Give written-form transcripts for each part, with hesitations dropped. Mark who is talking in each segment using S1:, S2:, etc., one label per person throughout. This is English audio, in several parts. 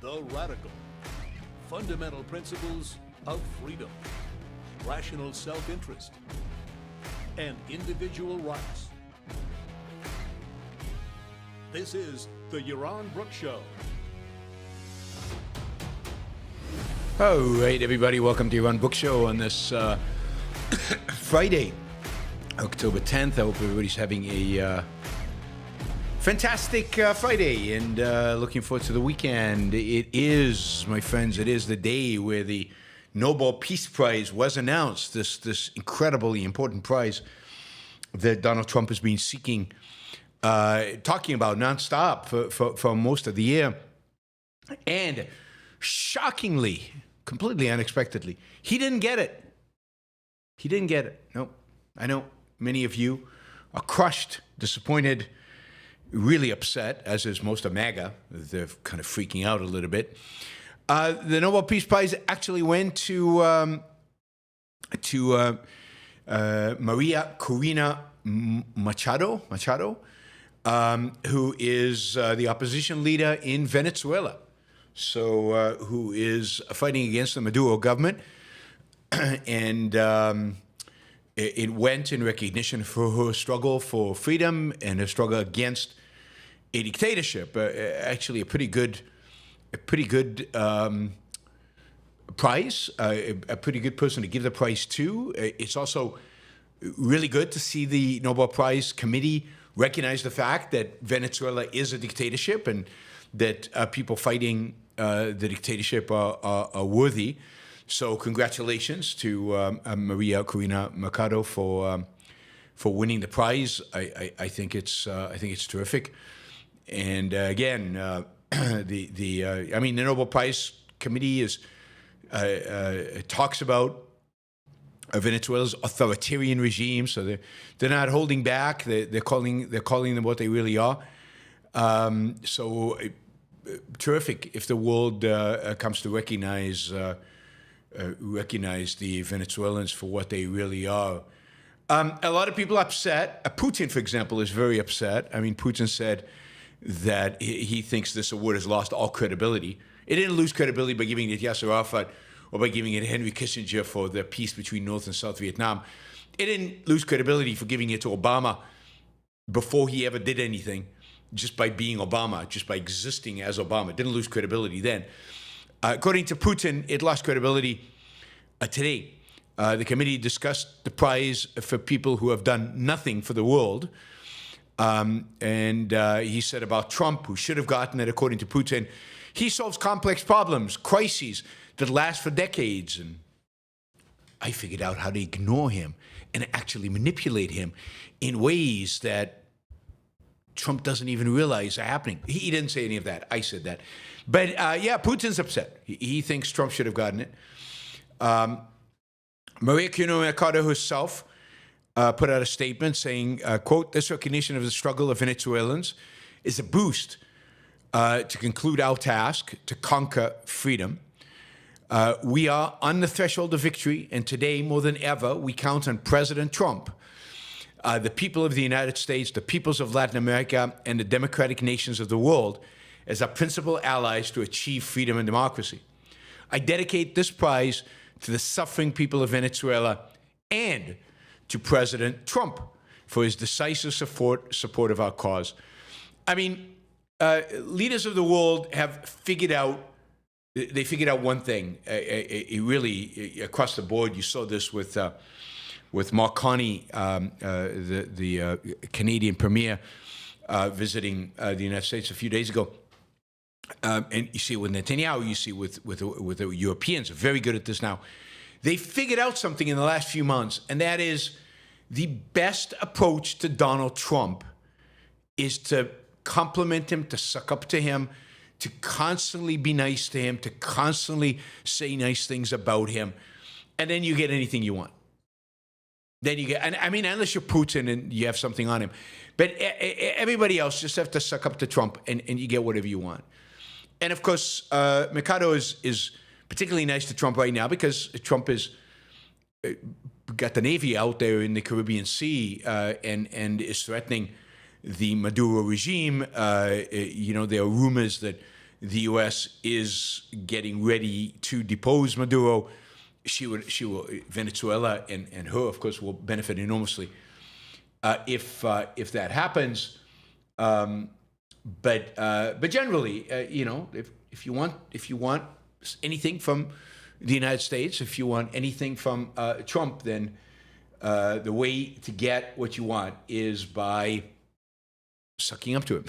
S1: The radical, fundamental principles of freedom, rational self-interest, and individual rights. This is the Yaron Brook Show.
S2: All right, everybody, welcome to Yaron Brook Show on this Friday, October 10th. I hope everybody's having a fantastic Friday and looking forward to the weekend. It is, my friends, it is the day where the Nobel Peace Prize was announced, this incredibly important prize that Donald Trump has been seeking, talking about nonstop for most of the year. And shockingly, completely unexpectedly, he didn't get it. He didn't get it. No, I know many of you are crushed, disappointed, really upset, as is most of MAGA. They're kind of freaking out a little bit. The Nobel Peace Prize actually went to Maria Corina Machado, who is the opposition leader in Venezuela. So, who is fighting against the Maduro government, and it went in recognition for her struggle for freedom and her struggle against a dictatorship. Actually, a pretty good prize, a pretty good person to give the prize to. It's also really good to see the Nobel Prize Committee recognize the fact that Venezuela is a dictatorship and that people fighting the dictatorship are worthy. So congratulations to Maria Corina Machado for winning the prize. I think it's terrific. And again, the Nobel Prize Committee talks about Venezuela's authoritarian regime. So they're not holding back. They're calling them what they really are. Terrific if the world comes to recognize the Venezuelans for what they really are. A lot of people are upset. Putin, for example, is very upset. I mean, Putin said that he thinks this award has lost all credibility. It didn't lose credibility by giving it to Yasser Arafat or by giving it to Henry Kissinger for the peace between North and South Vietnam. It didn't lose credibility for giving it to Obama before he ever did anything, just by being Obama, just by existing as Obama. It didn't lose credibility then. According to Putin, it lost credibility today. The committee discussed the prize for people who have done nothing for the world. And he said about Trump, who should have gotten it, according to Putin, he solves complex problems, crises that last for decades. And I figured out how to ignore him and actually manipulate him in ways that Trump doesn't even realize are happening. He didn't say any of that. I said that. But yeah, Putin's upset. He thinks Trump should have gotten it. Maria Corina Machado herself put out a statement saying, quote, "This recognition of the struggle of Venezuelans is a boost to conclude our task to conquer freedom. We are on the threshold of victory, and today, more than ever, we count on President Trump, the people of the United States, the peoples of Latin America, and the democratic nations of the world as our principal allies to achieve freedom and democracy. I dedicate this prize to the suffering people of Venezuela and to President Trump for his decisive support of our cause." I mean, leaders of the world have figured out one thing, really across the board. You saw this with Mark Carney, the Canadian premier, visiting the United States a few days ago. And you see it with Netanyahu, you see with the Europeans, are very good at this now. They figured out something in the last few months, and that is the best approach to Donald Trump is to compliment him, to suck up to him, to constantly be nice to him, to constantly say nice things about him, and then you get anything you want. Then you get, and I mean, unless you're Putin and you have something on him, but everybody else just have to suck up to Trump, and you get whatever you want. And of course, Machado is particularly nice to Trump right now because Trump has got the Navy out there in the Caribbean Sea and is threatening the Maduro regime. There are rumors that the U.S. is getting ready to depose Maduro, Venezuela and her, of course, will benefit enormously if that happens. But generally, if you want anything from the United States, if you want anything from Trump, then the way to get what you want is by sucking up to him.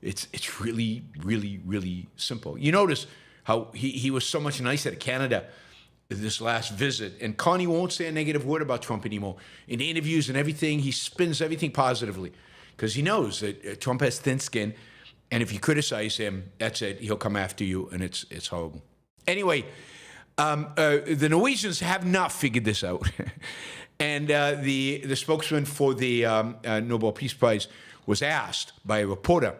S2: It's really, really, really simple. You notice how he was so much nicer to Canada this last visit, and Connie won't say a negative word about Trump anymore. In interviews and everything, he spins everything positively because he knows that Trump has thin skin, and if you criticize him, that's it. He'll come after you, and it's horrible. Anyway, the Norwegians have not figured this out, and the spokesman for the Nobel Peace Prize was asked by a reporter,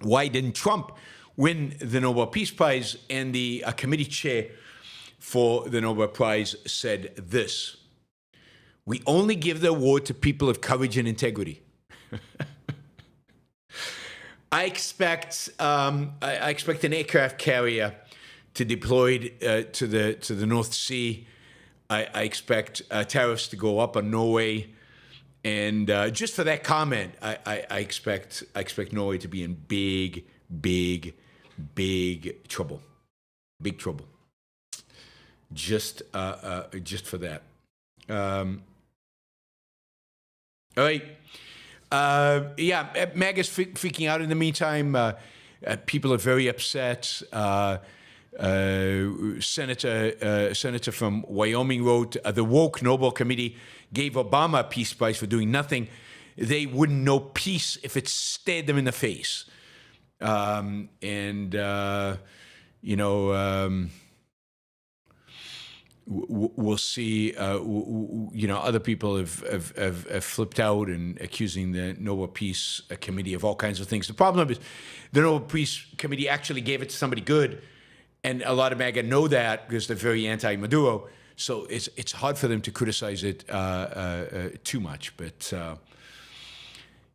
S2: why didn't Trump win the Nobel Peace Prize? And the committee chair for the Nobel Prize said this: "We only give the award to people of courage and integrity." I expect an aircraft carrier to deploy to the North Sea. I expect tariffs to go up on Norway, and just for that comment, I expect Norway to be in big trouble, big trouble. Just for that. All right. MAGA's freaking out in the meantime. People are very upset. Senator from Wyoming wrote, the woke Nobel Committee gave Obama a Peace Prize for doing nothing. They wouldn't know peace if it stared them in the face. We'll see. Other people have flipped out and accusing the Nobel Peace Committee of all kinds of things. The problem is the Nobel Peace Committee actually gave it to somebody good, and a lot of MAGA know that because they're very anti-Maduro. So it's hard for them to criticize it too much. But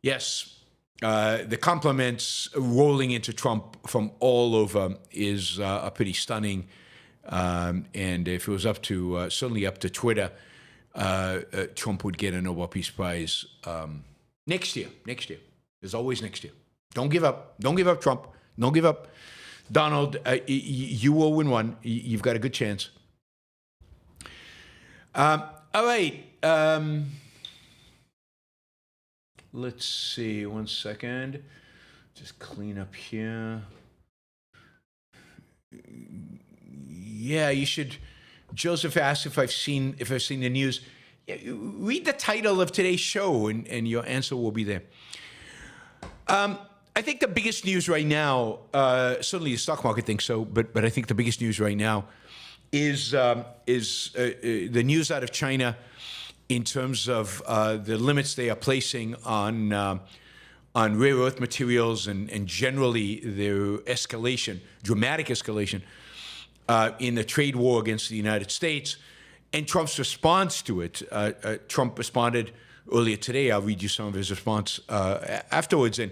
S2: yes, the compliments rolling into Trump from all over is pretty stunning. And if it was up to certainly up to Twitter, Trump would get a Nobel Peace Prize next year. Next year, there's always next year. Don't give up. Don't give up, Trump. Don't give up, Donald. You will win one. You've got a good chance. All right. Let's see. 1 second. Just clean up here. Yeah, you should. Joseph asked if I've seen the news. Yeah, read the title of today's show, and your answer will be there. I think the biggest news right now, certainly the stock market thinks so, but I think the biggest news right now is the news out of China in terms of the limits they are placing on rare earth materials and generally their escalation, dramatic escalation. In the trade war against the United States, and Trump's response to it. Trump responded earlier today. I'll read you some of his response afterwards. And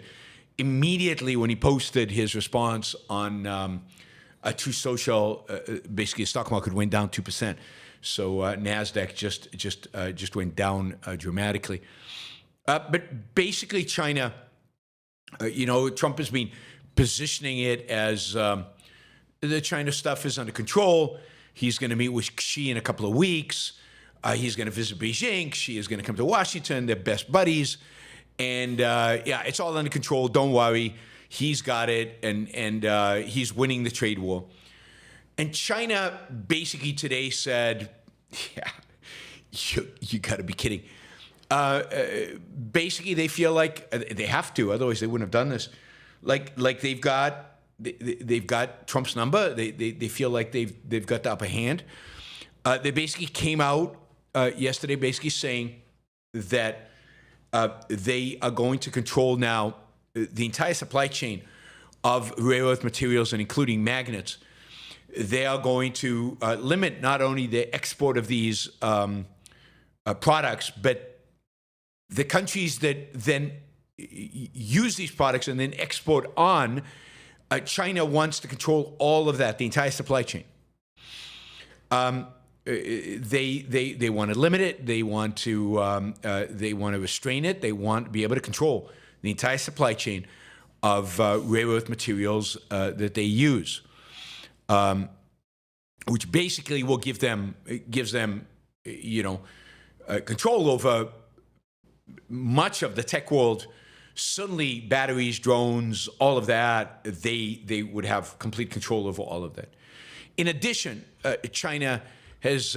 S2: immediately when he posted his response on Truth Social, basically the stock market went down 2%. So NASDAQ just went down dramatically. But basically China, Trump has been positioning it as the China stuff is under control. He's going to meet with Xi in a couple of weeks. He's going to visit Beijing. Xi is going to come to Washington. They're best buddies. And it's all under control. Don't worry. He's got it. And he's winning the trade war. And China basically today said, you got to be kidding. Basically, they feel like they have to. Otherwise, they wouldn't have done this. Like they've got Trump's number. They feel like they've got the upper hand. They basically came out yesterday basically saying that they are going to control now the entire supply chain of rare earth materials and including magnets. They are going to limit not only the export of these products, but the countries that then use these products and then export on China wants to control all of that, the entire supply chain. They want to limit it. They want to restrain it. They want to be able to control the entire supply chain of rare earth materials that they use, which basically will gives them control over much of the tech world. Suddenly, batteries, drones, all of that, they would have complete control over all of that. In addition, China is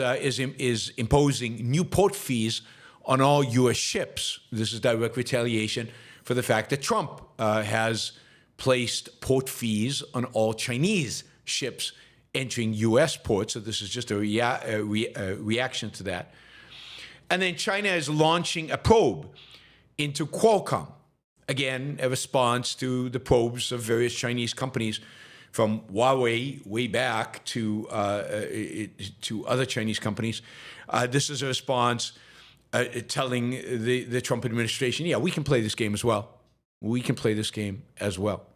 S2: imposing new port fees on all U.S. ships. This is direct retaliation for the fact that Trump has placed port fees on all Chinese ships entering U.S. ports. So this is just a reaction to that. And then China is launching a probe into Qualcomm. Again, a response to the probes of various Chinese companies, from Huawei way back to other Chinese companies. This is a response telling the Trump administration, yeah, we can play this game as well. We can play this game as well.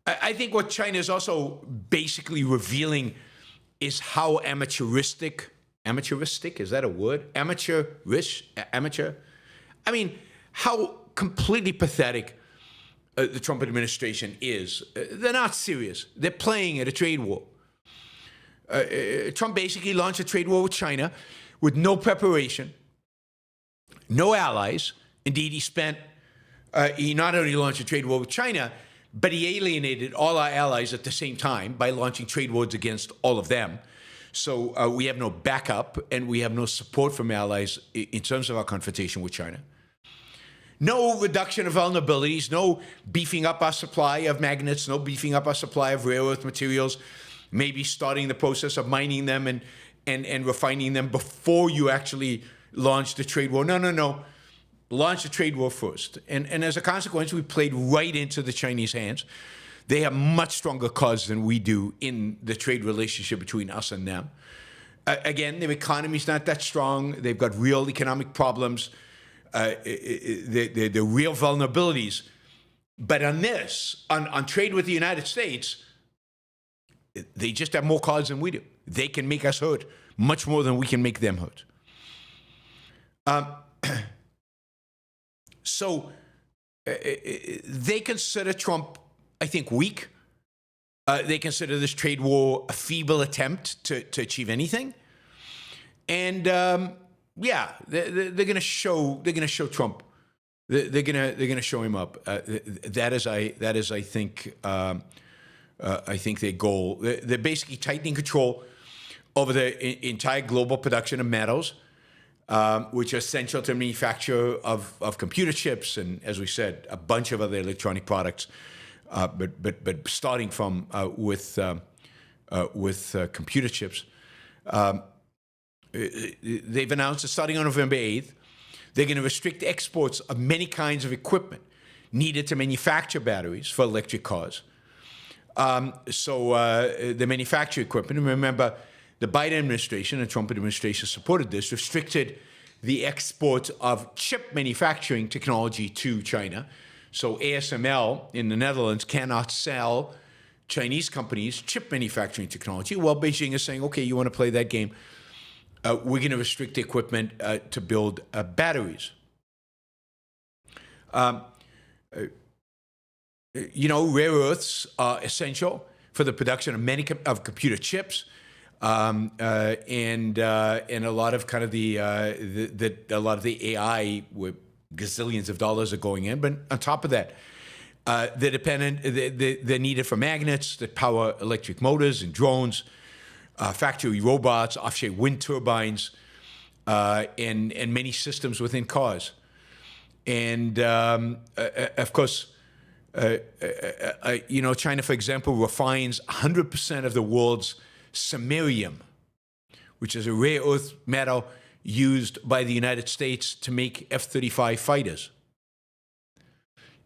S2: I think what China is also basically revealing is how amateuristic, is that a word? Amateur? I mean, how completely pathetic the Trump administration is. They're not serious. They're playing at a trade war. Trump basically launched a trade war with China with no preparation, no allies. Indeed, he not only launched a trade war with China, but he alienated all our allies at the same time by launching trade wars against all of them. So we have no backup and we have no support from allies in terms of our confrontation with China. No reduction of vulnerabilities, no beefing up our supply of magnets, no beefing up our supply of rare earth materials, maybe starting the process of mining them and refining them before you actually launch the trade war. No. Launch the trade war first. And as a consequence, we played right into the Chinese hands. They have much stronger cause than we do in the trade relationship between us and them. Again, their economy's not that strong. They've got real economic problems. The real vulnerabilities. But on this, on trade with the United States, they just have more cards than we do. They can make us hurt much more than we can make them hurt. So they consider Trump, I think, weak. They consider this trade war a feeble attempt to achieve anything. And yeah, they're going to show Trump. They're going to show him up. That is, I think their goal. They're basically tightening control over the entire global production of metals, which are essential to the manufacture of computer chips and, as we said, a bunch of other electronic products. But starting from with computer chips. They've announced that starting on November 8th, they're going to restrict exports of many kinds of equipment needed to manufacture batteries for electric cars. The manufacturing equipment, and remember, the Biden administration and Trump administration supported this, restricted the export of chip manufacturing technology to China. So ASML in the Netherlands cannot sell Chinese companies chip manufacturing technology. Well, Beijing is saying, okay, you want to play that game? We're going to restrict the equipment to build batteries. Rare earths are essential for the production of many computer chips, and a lot of kind of a lot of the AI where gazillions of dollars are going in. But on top of that, they're needed for magnets that power electric motors and drones, factory robots, offshore wind turbines, and many systems within cars. And of course, China, for example, refines 100% of the world's samarium, which is a rare earth metal used by the United States to make F-35 fighters,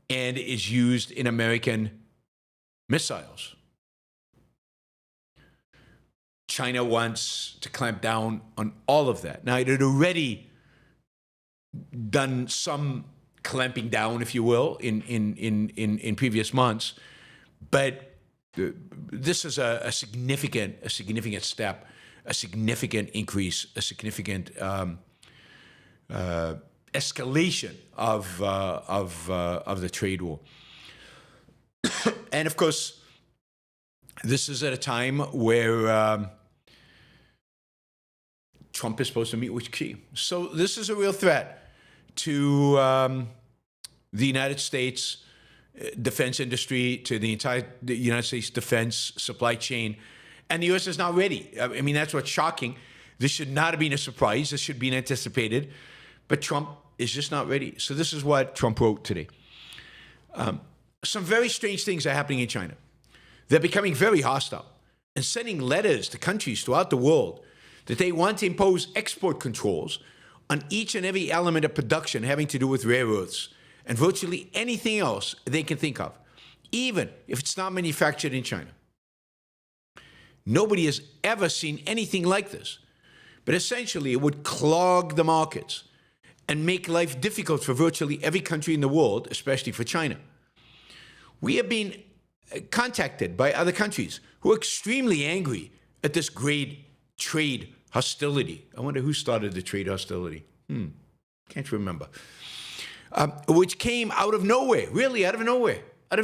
S2: and is used in American missiles. China wants to clamp down on all of that. Now, it had already done some clamping down, if you will, in previous months, But this is a significant step, a significant increase, a significant escalation of the trade war. And of course, this is at a time where Trump is supposed to meet with Xi. So this is a real threat to the United States defense industry, to the entire United States defense supply chain. And the U.S. is not ready. I mean, that's what's shocking. This should not have been a surprise. This should be anticipated. But Trump is just not ready. So this is what Trump wrote today. Some very strange things are happening in China. They're becoming very hostile and sending letters to countries throughout the world that they want to impose export controls on each and every element of production having to do with rare earths and virtually anything else they can think of, even if it's not manufactured in China. Nobody has ever seen anything like this. But essentially, it would clog the markets and make life difficult for virtually every country in the world, especially for China. We have been contacted by other countries who are extremely angry at this great trade hostility. I wonder who started the trade hostility. Can't remember. Which came out of nowhere, really out of nowhere. I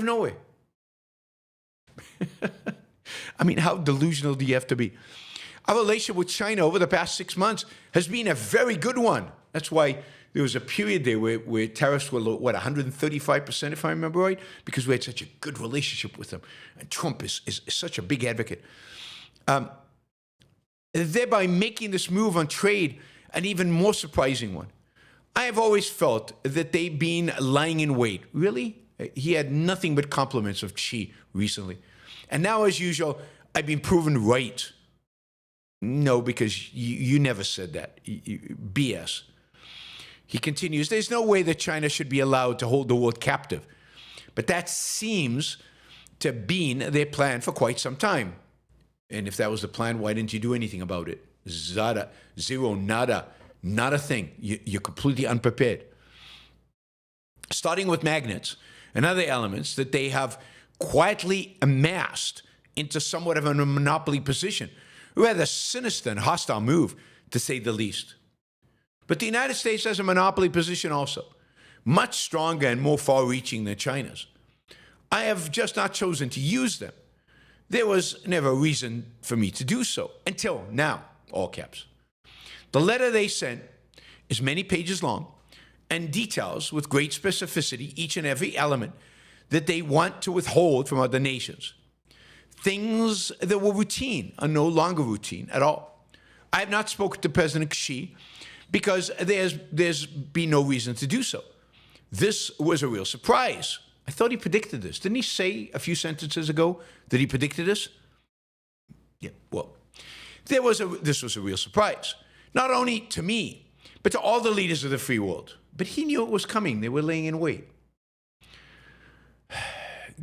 S2: mean, how delusional do you have to be? Our relationship with China over the past 6 months has been a very good one. That's why there was a period there where tariffs were, 135%, if I remember right, because we had such a good relationship with them. And Trump is such a big advocate. Thereby making this move on trade an even more surprising one. I have always felt that they've been lying in wait. Really? He had nothing but compliments of Xi recently. And now, as usual, I've been proven right. No, because you never said that. BS. He continues, there's no way that China should be allowed to hold the world captive. But that seems to have been their plan for quite some time. And if that was the plan, why didn't you do anything about it? Zero, nada, not a thing. You're completely unprepared. Starting with magnets and other elements that they have quietly amassed into somewhat of a monopoly position. Rather sinister and hostile move, to say the least. But the United States has a monopoly position also, much stronger and more far-reaching than China's. I have just not chosen to use them. There was never a reason for me to do so, until now, all caps. The letter they sent is many pages long and details with great specificity each and every element that they want to withhold from other nations. Things that were routine are no longer routine at all. I have not spoken to President Xi because there's been no reason to do so. This was a real surprise. I thought he predicted this. Didn't he say a few sentences ago that he predicted this? Yeah, well, this was a real surprise. Not only to me, but to all the leaders of the free world. But he knew it was coming. They were laying in wait.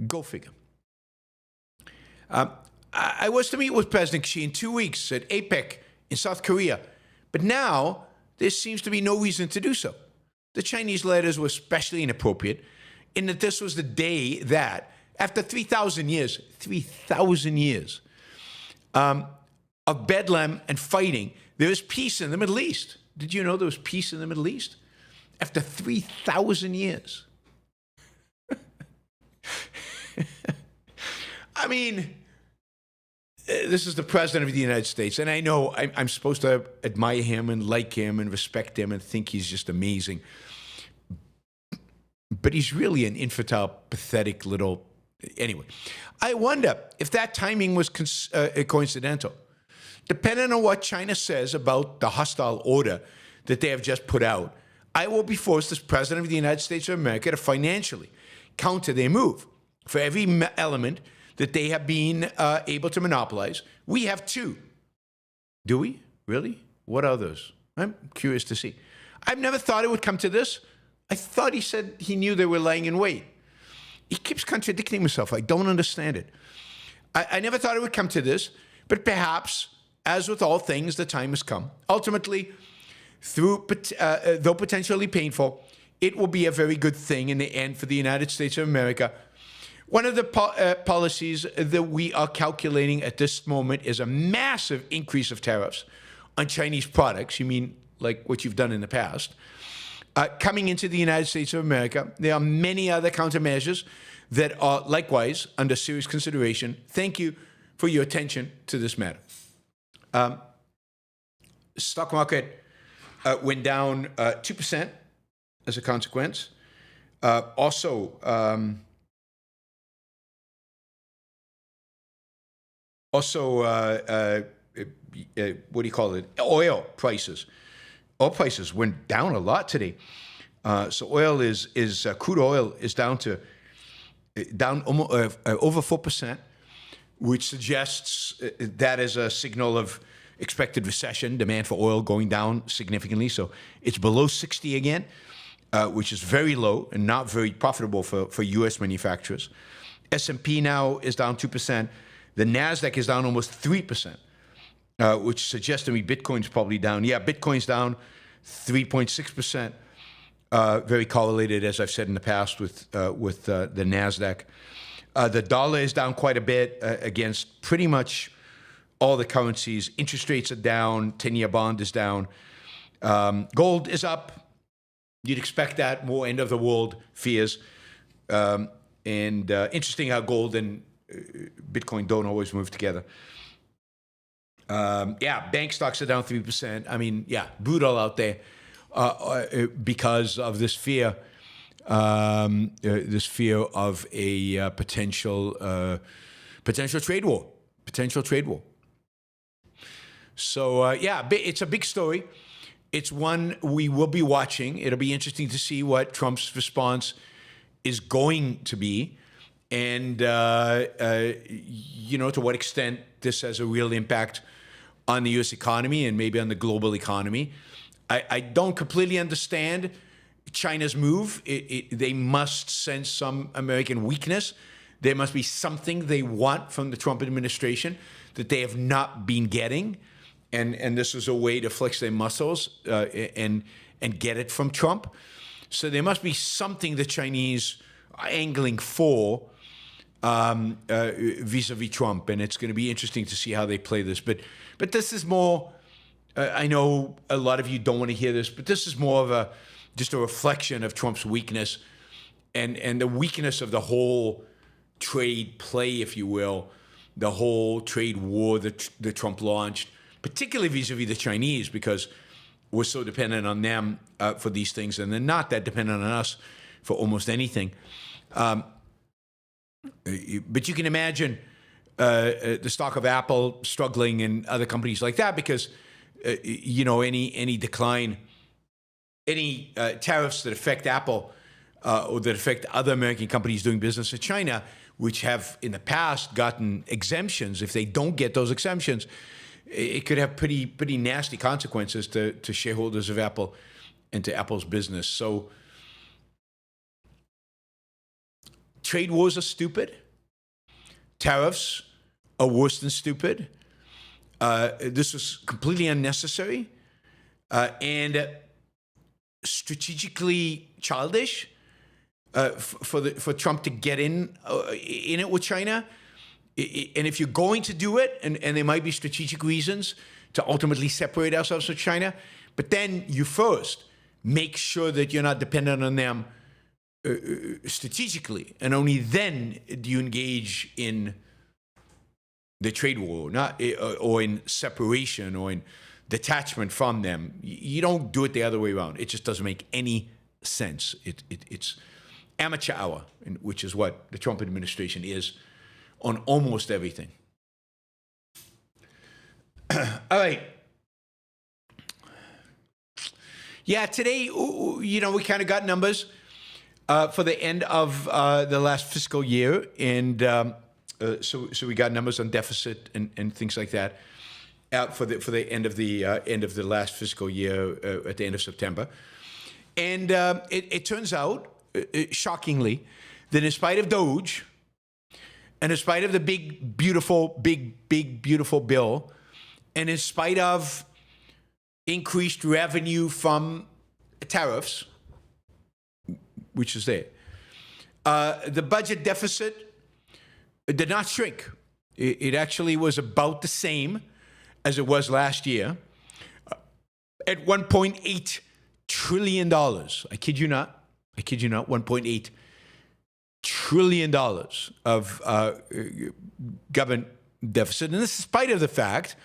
S2: Go figure. I was to meet with President Xi in 2 weeks at APEC in South Korea. But now, there seems to be no reason to do so. The Chinese letters were especially inappropriate in that this was the day that, after 3,000 years of bedlam and fighting, there is peace in the Middle East. Did you know there was peace in the Middle East? After 3,000 years. I mean, this is the President of the United States, and I know I'm supposed to admire him and like him and respect him and think he's just amazing. But he's really an infantile, pathetic little... Anyway, I wonder if that timing was coincidental. Depending on what China says about the hostile order that they have just put out, I will be forced as President of the United States of America to financially counter their move. For every element that they have been able to monopolize, we have two. Do we? Really? What are those? I'm curious to see. I've never thought it would come to this. I thought he said he knew they were lying in wait. He keeps contradicting himself. I don't understand it. I never thought it would come to this, but perhaps, as with all things, the time has come. Ultimately, though potentially painful, it will be a very good thing in the end for the United States of America One of the policies that we are calculating at this moment is a massive increase of tariffs on Chinese products. You mean like what you've done in the past? Coming into the United States of America, there are many other countermeasures that are likewise under serious consideration. Thank you for your attention to this matter. Stock market went down 2% as a consequence. Also, what do you call it? Oil prices. Oil prices went down a lot today. So oil crude oil is down almost, over 4%, which suggests that is a signal of expected recession, demand for oil going down significantly. So it's below 60 again, which is very low and not very profitable for U.S. manufacturers. S&P now is down 2%. The NASDAQ is down almost 3%, which suggests to me Bitcoin's probably down. Yeah, Bitcoin's down 3.6%, very correlated, as I've said in the past, with the NASDAQ. The dollar is down quite a bit against pretty much all the currencies. Interest rates are down. 10-year bond is down. Gold is up. You'd expect that. More end-of-the-world fears. And interesting how gold and Bitcoin don't always move together. Bank stocks are down 3%. I mean, brutal out there because of this fear of a potential trade war. So, it's a big story. It's one we will be watching. It'll be interesting to see what Trump's response is going to be. And, to what extent this has a real impact on the U.S. economy and maybe on the global economy. I don't completely understand China's move. They must sense some American weakness. There must be something they want from the Trump administration that they have not been getting. And this is a way to flex their muscles and get it from Trump. So there must be something the Chinese are angling for vis-a-vis Trump, and it's going to be interesting to see how they play this. But this is more. I know a lot of you don't want to hear this, but this is more of just a reflection of Trump's weakness and the weakness of the whole trade play, if you will, the whole trade war that Trump launched, particularly vis-a-vis the Chinese, because we're so dependent on them for these things, and they're not that dependent on us for almost anything. But you can imagine the stock of Apple struggling and other companies like that because, any decline, any tariffs that affect Apple or that affect other American companies doing business in China, which have in the past gotten exemptions, if they don't get those exemptions, it could have pretty nasty consequences to shareholders of Apple and to Apple's business. So trade wars are stupid. Tariffs are worse than stupid. This was completely unnecessary and strategically childish for Trump to get in it with China. And if you're going to do it, and there might be strategic reasons to ultimately separate ourselves from China, but then you first make sure that you're not dependent on them strategically, and only then do you engage in the trade war, or in separation or in detachment from them. You don't do it the other way around. It just doesn't make any sense. It's amateur hour, which is what the Trump administration is on almost everything. All right. Yeah, today, we kind of got numbers for the end of the last fiscal year, and so we got numbers on deficit and things like that for the end of the last fiscal year at the end of September, and it turns out, shockingly, that in spite of Doge, and in spite of the big beautiful bill, and in spite of increased revenue from tariffs, which is there, the budget deficit It did not shrink. It actually was about the same as it was last year at $1.8 trillion. I kid you not. $1.8 trillion of government deficit. And this in spite of the fact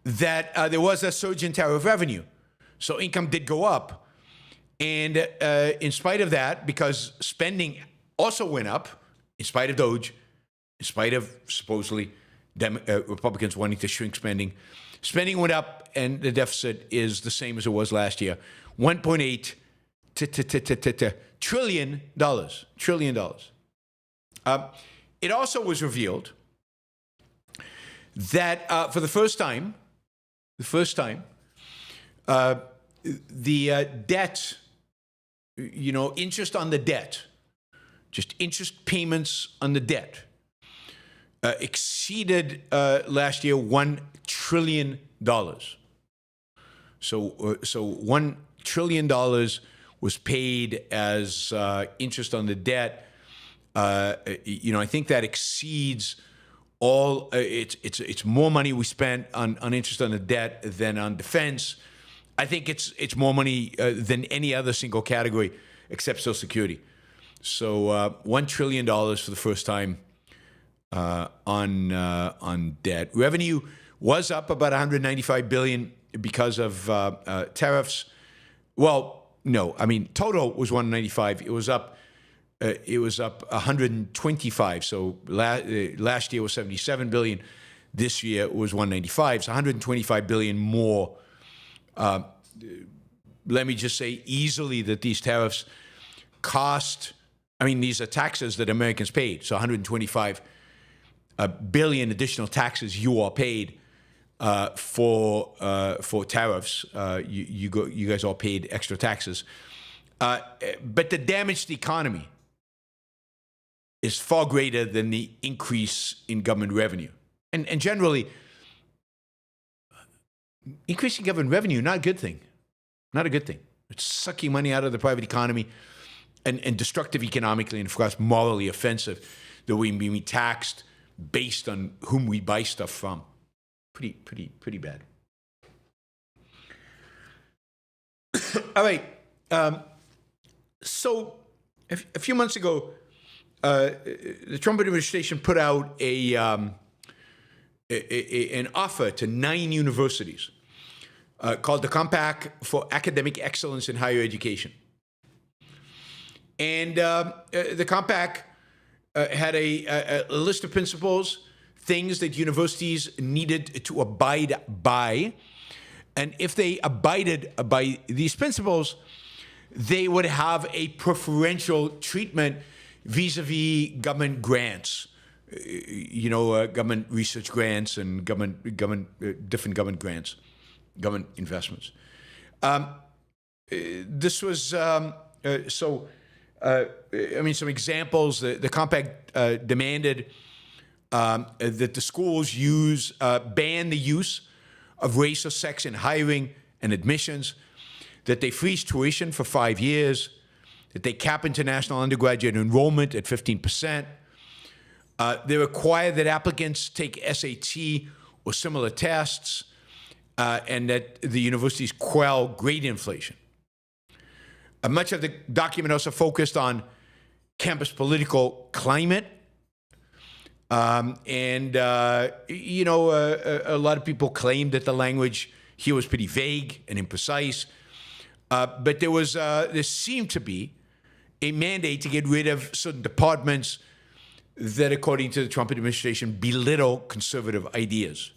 S2: that there was a surge in tariff revenue. So income did go up. And in spite of that, because spending also went up, in spite of Doge, in spite of supposedly Republicans wanting to shrink spending, spending went up and the deficit is the same as it was last year. $1.8 trillion. It also was revealed that for the first time, the debt, interest on the debt, just interest payments on the debt, exceeded last year $1 trillion. So $1 trillion was paid as interest on the debt. I think that exceeds all. It's more money we spent on interest on the debt than on defense. I think it's more money than any other single category except Social Security. So $1 trillion for the first time on debt. Revenue was up about $195 billion because of tariffs. Well, no, I mean total was 195. It was up 125. So last year was 77 billion. This year was 195. So 125 billion more. Let me just say easily that these tariffs cost. I mean, these are taxes that Americans paid. So 125 billion additional taxes you all paid for tariffs. You guys all paid extra taxes. But the damage to the economy is far greater than the increase in government revenue. And generally, increasing government revenue, not a good thing. Not a good thing. It's sucking money out of the private economy and destructive economically and, of course, morally offensive that we be taxed based on whom we buy stuff from. Pretty bad. All right. So a few months ago, the Trump administration put out an offer to 9 universities called the Compact for Academic Excellence in Higher Education. And the Compact had a list of principles, things that universities needed to abide by. And if they abided by these principles, they would have a preferential treatment vis-a-vis government grants, government research grants and different government grants, government investments. This was some examples. The Compact demanded that the schools ban the use of race or sex in hiring and admissions, that they freeze tuition for 5 years, that they cap international undergraduate enrollment at 15%. They require that applicants take SAT or similar tests, and that the universities quell grade inflation. Much of the document also focused on campus political climate. A lot of people claimed that the language here was pretty vague and imprecise. But there seemed to be a mandate to get rid of certain departments that, according to the Trump administration, belittle conservative ideas.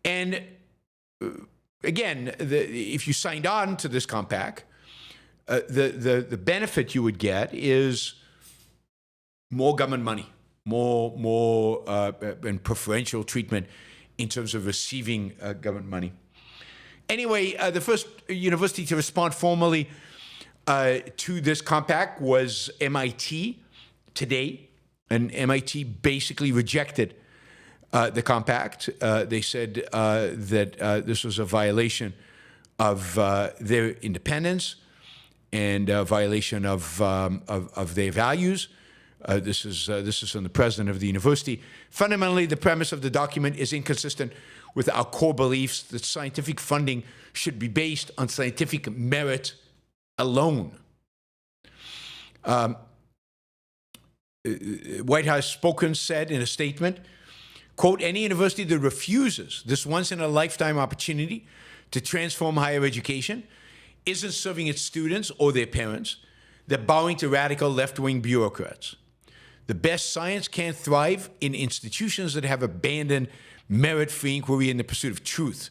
S2: And again, if you signed on to this compact, the benefit you would get is more government money, more and preferential treatment in terms of receiving government money. Anyway, the first university to respond formally to this compact was MIT today, and MIT basically rejected the compact. They said that this was a violation of their independence and a violation of their values. This is from the president of the university. Fundamentally, the premise of the document is inconsistent with our core beliefs that scientific funding should be based on scientific merit alone. White House spokesman said in a statement, quote, any university that refuses this once-in-a-lifetime opportunity to transform higher education isn't serving its students or their parents. They're bowing to radical left-wing bureaucrats. The best science can't thrive in institutions that have abandoned merit-free inquiry in the pursuit of truth.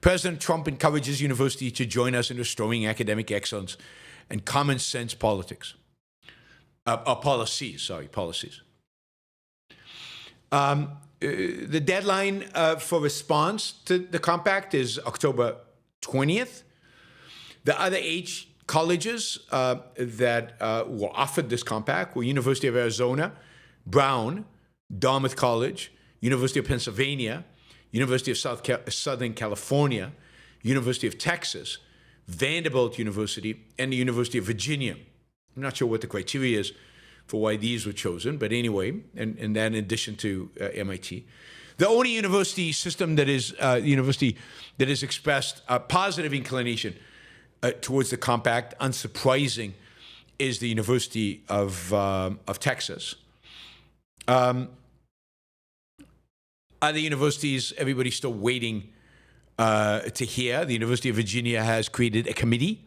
S2: President Trump encourages universities to join us in restoring academic excellence and common sense policies. Policies. The deadline for response to the compact is October 20th. The other 8 colleges that were offered this compact were University of Arizona, Brown, Dartmouth College, University of Pennsylvania, University of Southern California, University of Texas, Vanderbilt University, and the University of Virginia. I'm not sure what the criteria is for why these were chosen, but anyway, and that in addition to MIT. The only university system that is expressed a positive inclination towards the compact, unsurprising, is the University of Texas. Other universities, everybody's still waiting to hear. The University of Virginia has created a committee,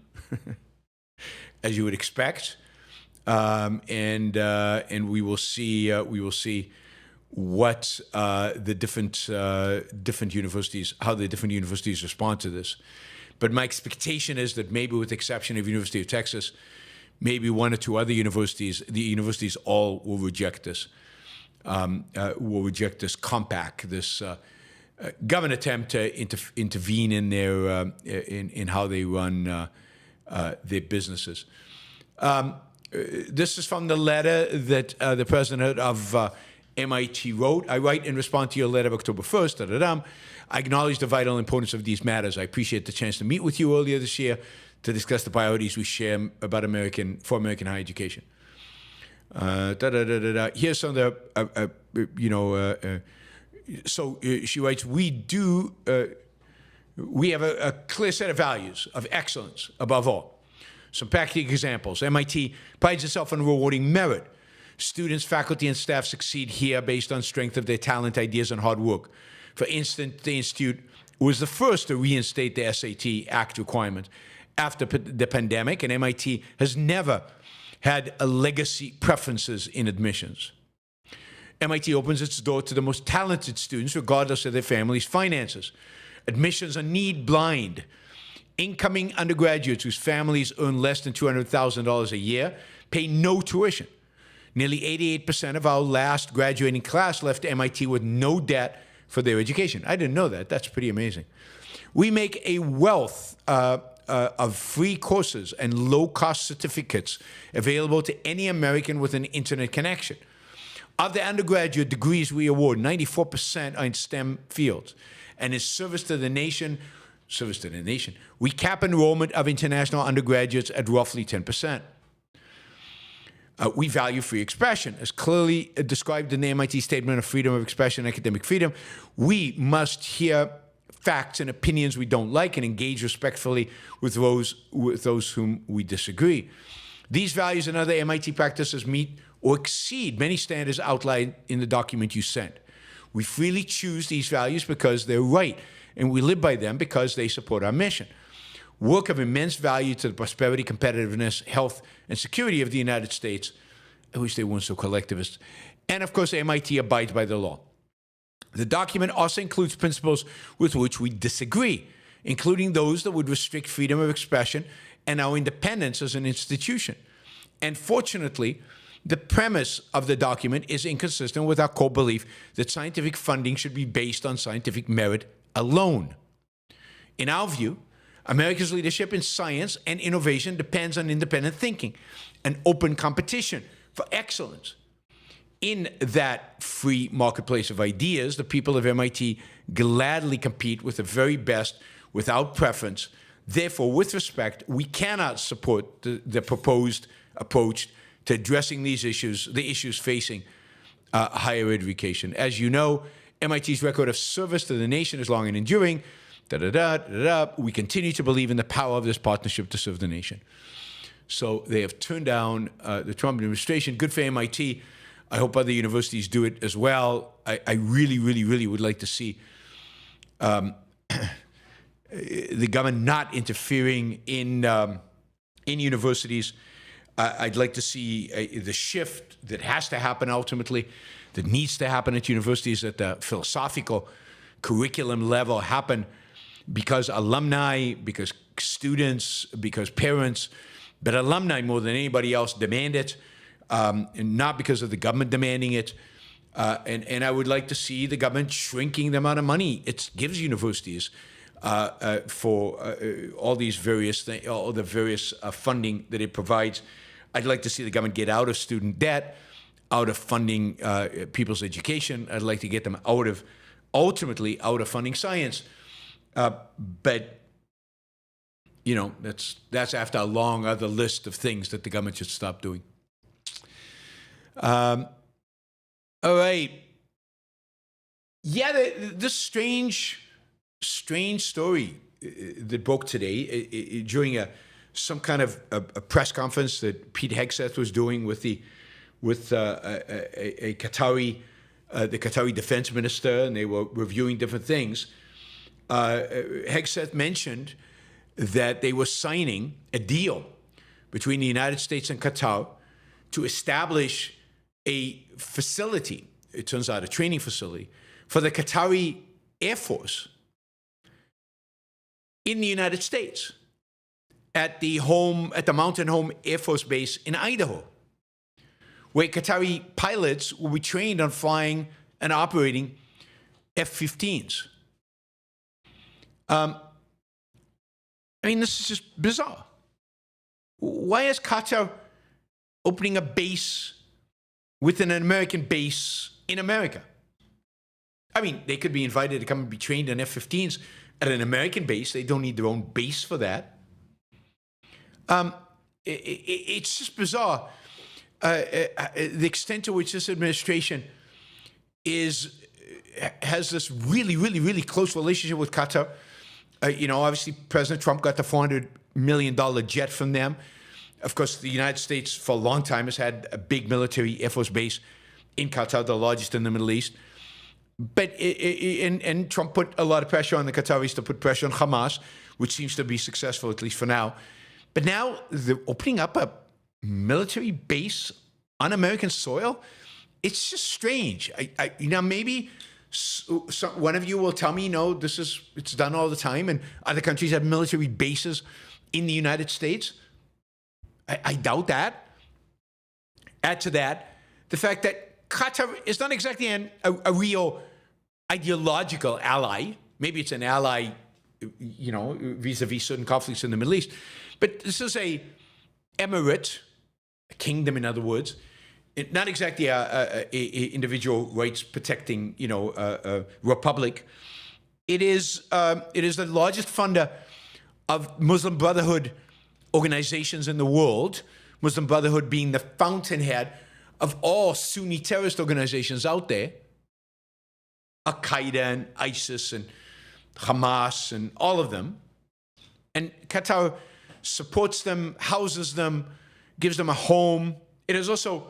S2: as you would expect, and we will see what the different universities, how the different universities respond to this. But my expectation is that maybe with the exception of University of Texas, maybe 1 or 2 other universities, the universities all will reject this. Compact, this government attempt to intervene in their in how they run their businesses. This is from the letter that the president of MIT wrote. I write in response to your letter of October 1st. I acknowledge the vital importance of these matters. I appreciate the chance to meet with you earlier this year to discuss the priorities we share about American higher education. Here's some of the, so she writes, we have a clear set of values of excellence above all. Some practical examples. MIT prides itself on rewarding merit. Students, faculty, and staff succeed here based on strength of their talent, ideas, and hard work. For instance, the Institute was the first to reinstate the SAT Act requirement after the pandemic, and MIT has never had a legacy preferences in admissions. MIT opens its door to the most talented students, regardless of their family's finances. Admissions are need blind. Incoming undergraduates whose families earn less than $200,000 a year pay no tuition. Nearly 88% of our last graduating class left MIT with no debt for their education. I didn't know that. That's pretty amazing. We make a wealth of free courses and low-cost certificates available to any American with an internet connection. Of the undergraduate degrees we award, 94% are in STEM fields. And in service to the nation, we cap enrollment of international undergraduates at roughly 10%. We value free expression. As clearly described in the MIT Statement of Freedom of Expression and Academic Freedom, we must hear facts and opinions we don't like and engage respectfully with those whom we disagree. These values and other MIT practices meet or exceed many standards outlined in the document you sent. We freely choose these values because they're right, and we live by them because they support our mission. Work of immense value to the prosperity, competitiveness, health, and security of the United States. I wish they weren't so collectivist. And of course, MIT abides by the law. The document also includes principles with which we disagree, including those that would restrict freedom of expression and our independence as an institution. And fortunately, the premise of the document is inconsistent with our core belief that scientific funding should be based on scientific merit alone. In our view, America's leadership in science and innovation depends on independent thinking and open competition for excellence. In that free marketplace of ideas, the people of MIT gladly compete with the very best without preference. Therefore, with respect, we cannot support the proposed approach to addressing these issues, the issues facing higher education. As you know, MIT's record of service to the nation is long and enduring. We continue to believe in the power of this partnership to serve the nation. So they have turned down the Trump administration. Good for MIT. I hope other universities do it as well. I really, really, really would like to see the government not interfering in universities. I'd like to see the shift that has to happen ultimately, that needs to happen at universities at the philosophical curriculum level happen because alumni, because students, because parents, but alumni more than anybody else demand it, and not because of the government demanding it. And I would like to see the government shrinking the amount of money it gives universities for all these various things, all the various funding that it provides. I'd like to see the government get out of student debt, out of funding people's education. I'd like to get them ultimately out of funding science. But you know, that's after a long other list of things that the government should stop doing. All right. Yeah, this strange story that broke today during some kind of a press conference that Pete Hegseth was doing with a Qatari, the Qatari defense minister, and they were reviewing different things. Hegseth mentioned that they were signing a deal between the United States and Qatar to establish a facility, it turns out a training facility, for the Qatari Air Force in the United States at the Mountain Home Air Force Base in Idaho, where Qatari pilots will be trained on flying and operating F-15s. I mean, this is just bizarre. Why is Qatar opening a base within an American base in America? I mean, they could be invited to come and be trained in F-15s at an American base. They don't need their own base for that. It's just bizarre the extent to which this administration has this really, really, really close relationship with Qatar. Obviously, President Trump got the $400 million jet from them. Of course, the United States, for a long time, has had a big military Air Force base in Qatar, the largest in the Middle East. But and Trump put a lot of pressure on the Qataris to put pressure on Hamas, which seems to be successful, at least for now. But now they're opening up a military base on American soil. It's just strange. Maybe one of you will tell me, it's done all the time, and other countries have military bases in the United States. I doubt that. Add to that the fact that Qatar is not exactly a real ideological ally. Maybe it's an ally, vis-a-vis certain conflicts in the Middle East. But this is a emirate, a kingdom, in other words, not exactly a individual rights protecting, republic. It is the largest funder of Muslim Brotherhood organizations in the world. Muslim Brotherhood being the fountainhead of all Sunni terrorist organizations out there, Al-Qaeda and ISIS and Hamas and all of them. And Qatar supports them, houses them, gives them a home. It is also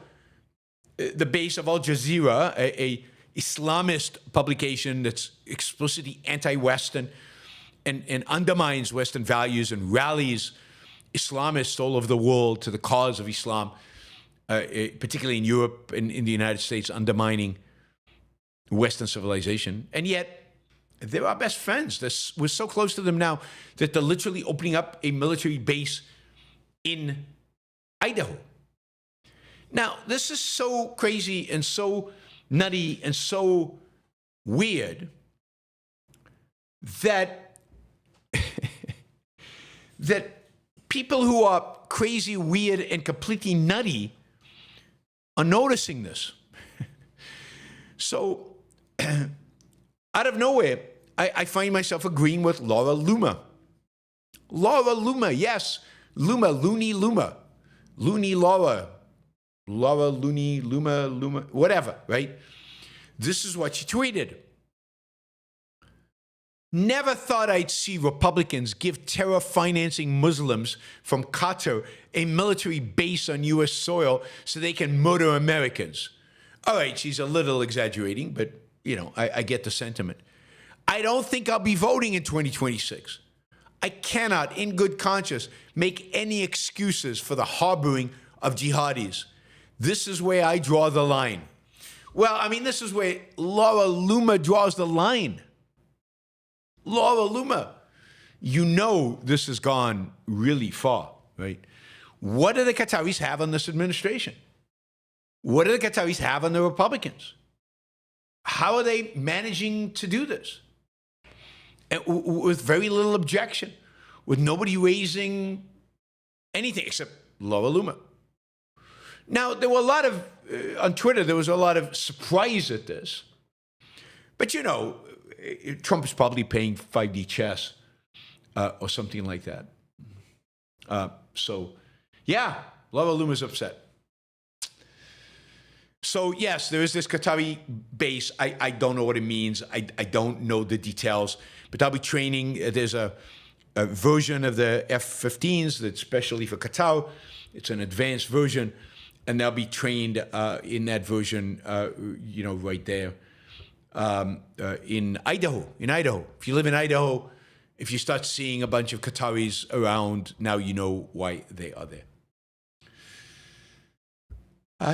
S2: the base of Al Jazeera, a Islamist publication that's explicitly anti-Western and undermines Western values and rallies Islamists all over the world to the cause of Islam, particularly in Europe and in the United States, undermining Western civilization. And yet, they're our best friends. We're so close to them now that they're literally opening up a military base in Idaho. Now, this is so crazy and so nutty and so weird that that people who are crazy, weird, and completely nutty are noticing this. So, out of nowhere, I find myself agreeing with Laura Loomer. Laura Loomer, yes. Loomer, Looney Loomer. Looney Laura. Laura Looney, Luma, whatever, right? This is what she tweeted. Never thought I'd see Republicans give terror financing Muslims from Qatar a military base on U.S. soil so they can murder Americans. All right, she's a little exaggerating, but, I get the sentiment. I don't think I'll be voting in 2026. I cannot, in good conscience, make any excuses for the harboring of jihadis. This is where I draw the line. Well, this is where Laura Luma draws the line. Laura Luma, this has gone really far, right? What do the Qataris have on this administration? What do the Qataris have on the Republicans? How are they managing to do this? And with very little objection, with nobody raising anything except Laura Luma. Now, there were a lot of, on Twitter, there was a lot of surprise at this. But, Trump is probably playing 5D chess or something like that. Laura Luma's upset. So, yes, there is this Qatari base. I don't know what it means. I don't know the details. But they'll be training. There's a version of the F-15s that's specially for Qatar. It's an advanced version. And they'll be trained in that version, right there. In Idaho. If you live in Idaho, if you start seeing a bunch of Qataris around, now you know why they are there.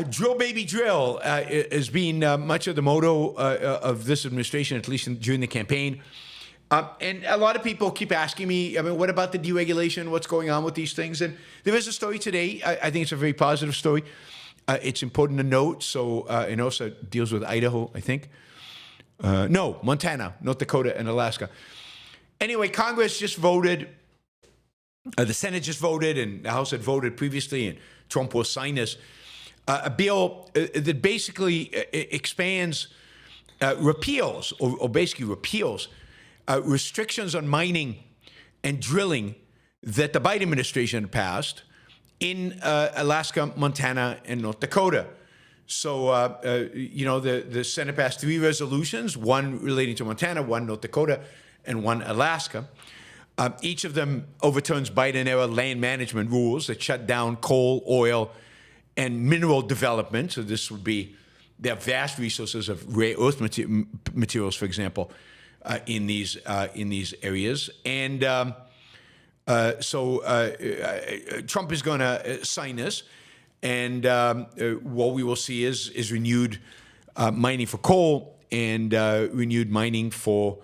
S2: Drill, baby, drill has been much of the motto of this administration, at least during the campaign. And a lot of people keep asking me, what about the deregulation? What's going on with these things? And there is a story today. I think it's a very positive story. It's important to note. So, and also deals with Idaho, I think. No, Montana, North Dakota, and Alaska. Anyway, Congress just voted. The Senate just voted, and the House had voted previously, and Trump will sign this. A bill that basically expands, repeals restrictions on mining and drilling that the Biden administration passed in Alaska, Montana, and North Dakota. So, the Senate passed 3 resolutions, one relating to Montana, one North Dakota, and one Alaska. Each of them overturns Biden-era land management rules that shut down coal, oil, and mineral development. So this would be, there are vast resources of rare earth materials, for example, in these areas. And Trump is going to sign this. And what we will see is renewed mining for coal and renewed mining for,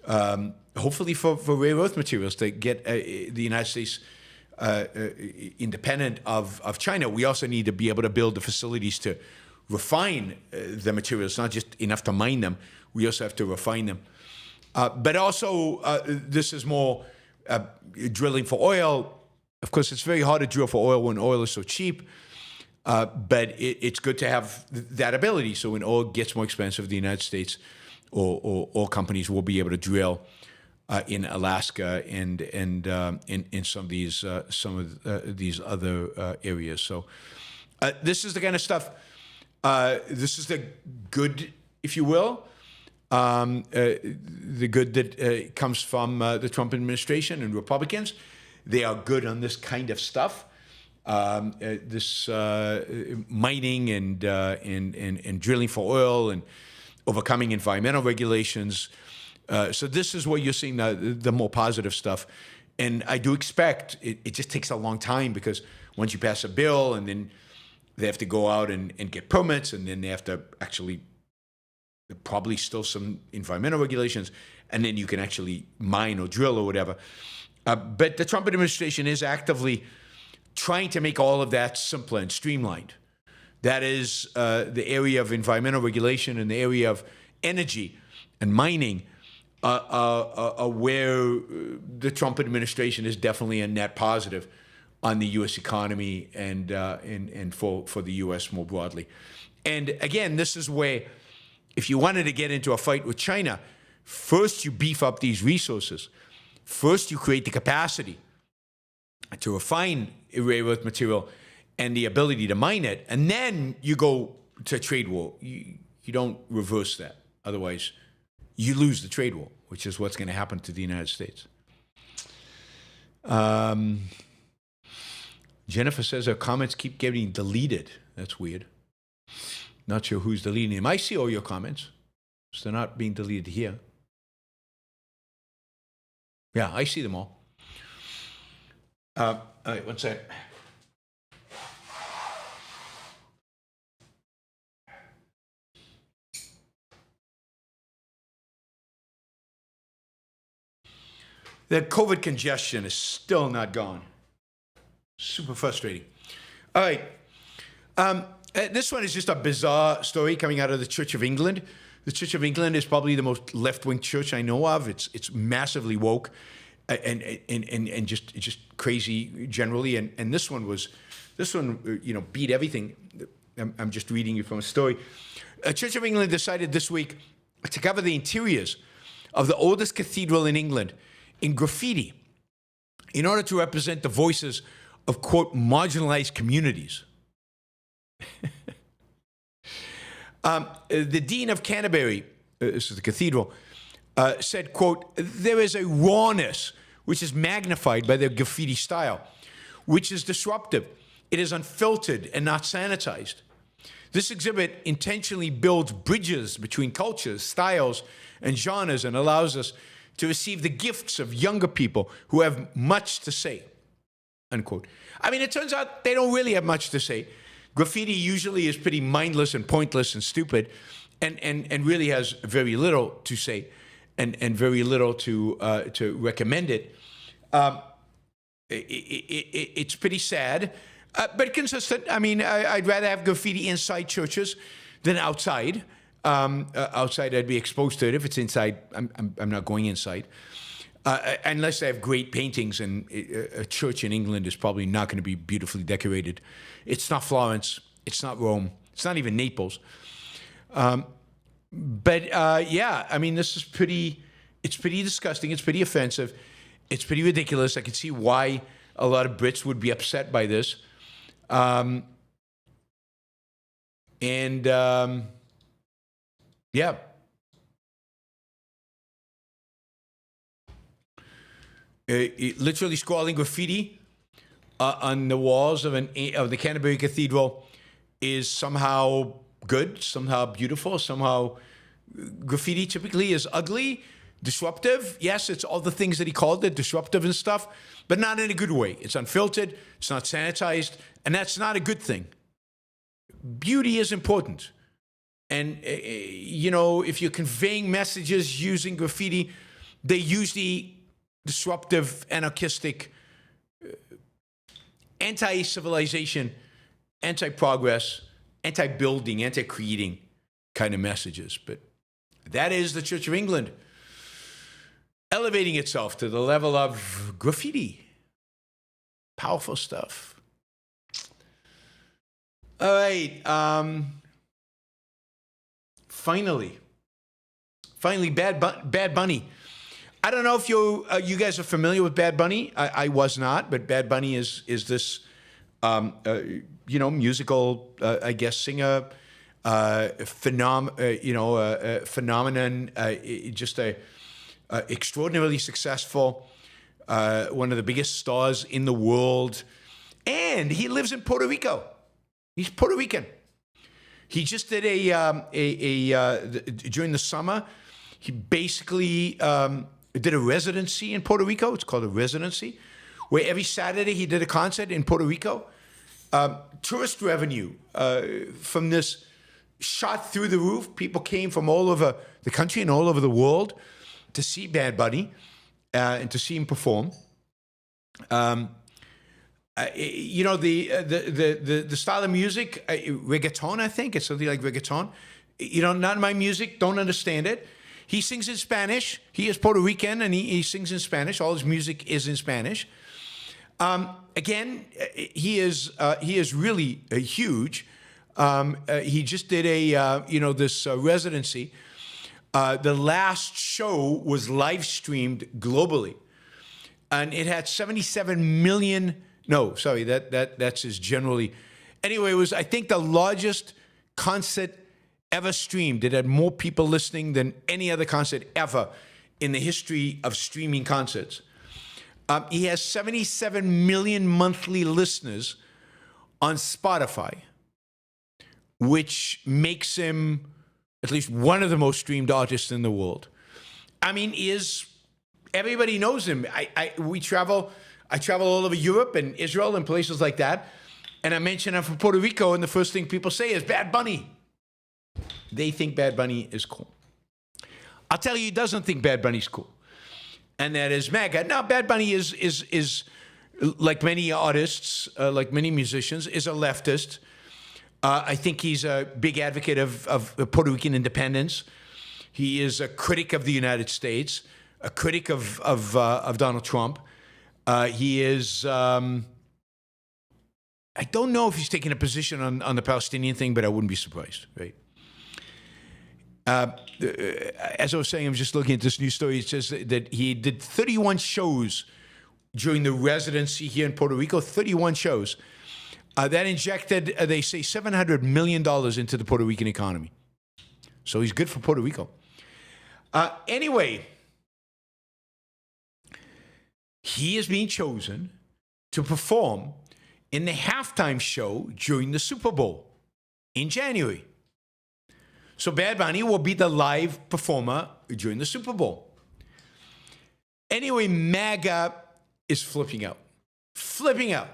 S2: hopefully for rare earth materials to get the United States independent of China. We also need to be able to build the facilities to refine the materials, not just enough to mine them. We also have to refine them. But also, this is more drilling for oil. Of course, it's very hard to drill for oil when oil is so cheap, but it's good to have that ability. So when oil gets more expensive, the United States or oil companies will be able to drill in Alaska and in some of these other areas. So this is the kind of stuff. This is the good, if you will, the good that comes from the Trump administration and Republicans. They are good on this kind of stuff. This mining and drilling for oil and overcoming environmental regulations. So this is where you're seeing the more positive stuff. And I do expect it just takes a long time, because once you pass a bill and then they have to go out and get permits, and then they have to actually, probably still some environmental regulations, and then you can actually mine or drill or whatever. But the Trump administration is actively trying to make all of that simpler and streamlined. That is the area of environmental regulation and the area of energy and mining where the Trump administration is definitely a net positive on the U.S. economy and for the U.S. more broadly. And again, this is where, if you wanted to get into a fight with China, first you beef up these resources. First you create the capacity to refine rare earth material and the ability to mine it, and then you go to trade war. You don't reverse that. Otherwise, you lose the trade war, which is what's going to happen to the United States. Jennifer says her comments keep getting deleted. That's weird. Not sure who's deleting them. I see all your comments. So they're not being deleted here. Yeah, I see them all. All right, one sec. The COVID congestion is still not gone. Super frustrating. All right. This one is just a bizarre story coming out of the Church of England. The Church of England is probably the most left-wing church I know of. It's massively woke and just crazy generally. And this one beat everything. I'm just reading you from a story. The Church of England decided this week to cover the interiors of the oldest cathedral in England in graffiti in order to represent the voices of, quote, marginalized communities. The Dean of Canterbury, this is the cathedral, said, quote, there is a rawness which is magnified by their graffiti style, which is disruptive. It is unfiltered and not sanitized. This exhibit intentionally builds bridges between cultures, styles, and genres and allows us to receive the gifts of younger people who have much to say, unquote. I mean, it turns out they don't really have much to say. Graffiti usually is pretty mindless and pointless and stupid and really has very little to say and very little to recommend it. It's pretty sad, but consistent. I mean, I'd rather have graffiti inside churches than outside. Outside, I'd be exposed to it. If it's inside, I'm not going inside. Unless they have great paintings, and a church in England is probably not going to be beautifully decorated. It's not Florence. It's not Rome. It's not even Naples. Yeah, I mean, this is pretty, it's pretty disgusting. It's pretty offensive. It's pretty ridiculous. I can see why a lot of Brits would be upset by this. Yeah. Literally scrawling graffiti on the walls of the Canterbury Cathedral is somehow good, somehow beautiful, somehow graffiti typically is ugly, disruptive. Yes, it's all the things that he called it, disruptive and stuff, but not in a good way. It's unfiltered, it's not sanitized, and that's not a good thing. Beauty is important. And, if you're conveying messages using graffiti, they're usually disruptive, anarchistic, anti-civilization, anti-progress, anti-building, anti-creating kind of messages. But that is the Church of England elevating itself to the level of graffiti. Powerful stuff. All right. Finally, Bad Bunny. I don't know if you guys are familiar with Bad Bunny. I was not, but Bad Bunny is this, musical, I guess, singer, phenomenon, just a extraordinarily successful, one of the biggest stars in the world, and he lives in Puerto Rico. He's Puerto Rican. He just did during the summer, he basically did a residency in Puerto Rico. It's called a residency, where every Saturday he did a concert in Puerto Rico. Tourist revenue from this shot through the roof. People came from all over the country and all over the world to see Bad Bunny and to see him perform. The style of music, reggaeton, I think. It's something like reggaeton. Not my music, don't understand it. He sings in Spanish. He is Puerto Rican, and he sings in Spanish. All his music is in Spanish. Again, he is really huge. He just did this residency. The last show was live streamed globally, and it had 77 million No, sorry, that's just generally. Anyway, it was, I think, the largest concert ever streamed. It had more people listening than any other concert ever in the history of streaming concerts. He has 77 million monthly listeners on Spotify, which makes him at least one of the most streamed artists in the world. I mean, everybody knows him. I travel all over Europe and Israel and places like that, and I mention I'm from Puerto Rico, and the first thing people say is Bad Bunny. They think Bad Bunny is cool. I'll tell you, he doesn't think Bad Bunny's cool, and that is MAGA. Now, Bad Bunny is like many artists, like many musicians, is a leftist. I think he's a big advocate of Puerto Rican independence. He is a critic of the United States, a critic of Donald Trump. He is. I don't know if he's taking a position on the Palestinian thing, but I wouldn't be surprised, right? As I was saying, I'm just looking at this news story. It says that he did 31 shows during the residency here in Puerto Rico, 31 shows. That injected, they say, $700 million into the Puerto Rican economy. So he's good for Puerto Rico. Anyway, he is being chosen to perform in the halftime show during the Super Bowl in January. So Bad Bunny will be the live performer during the Super Bowl. Anyway, MAGA is flipping out. Flipping out.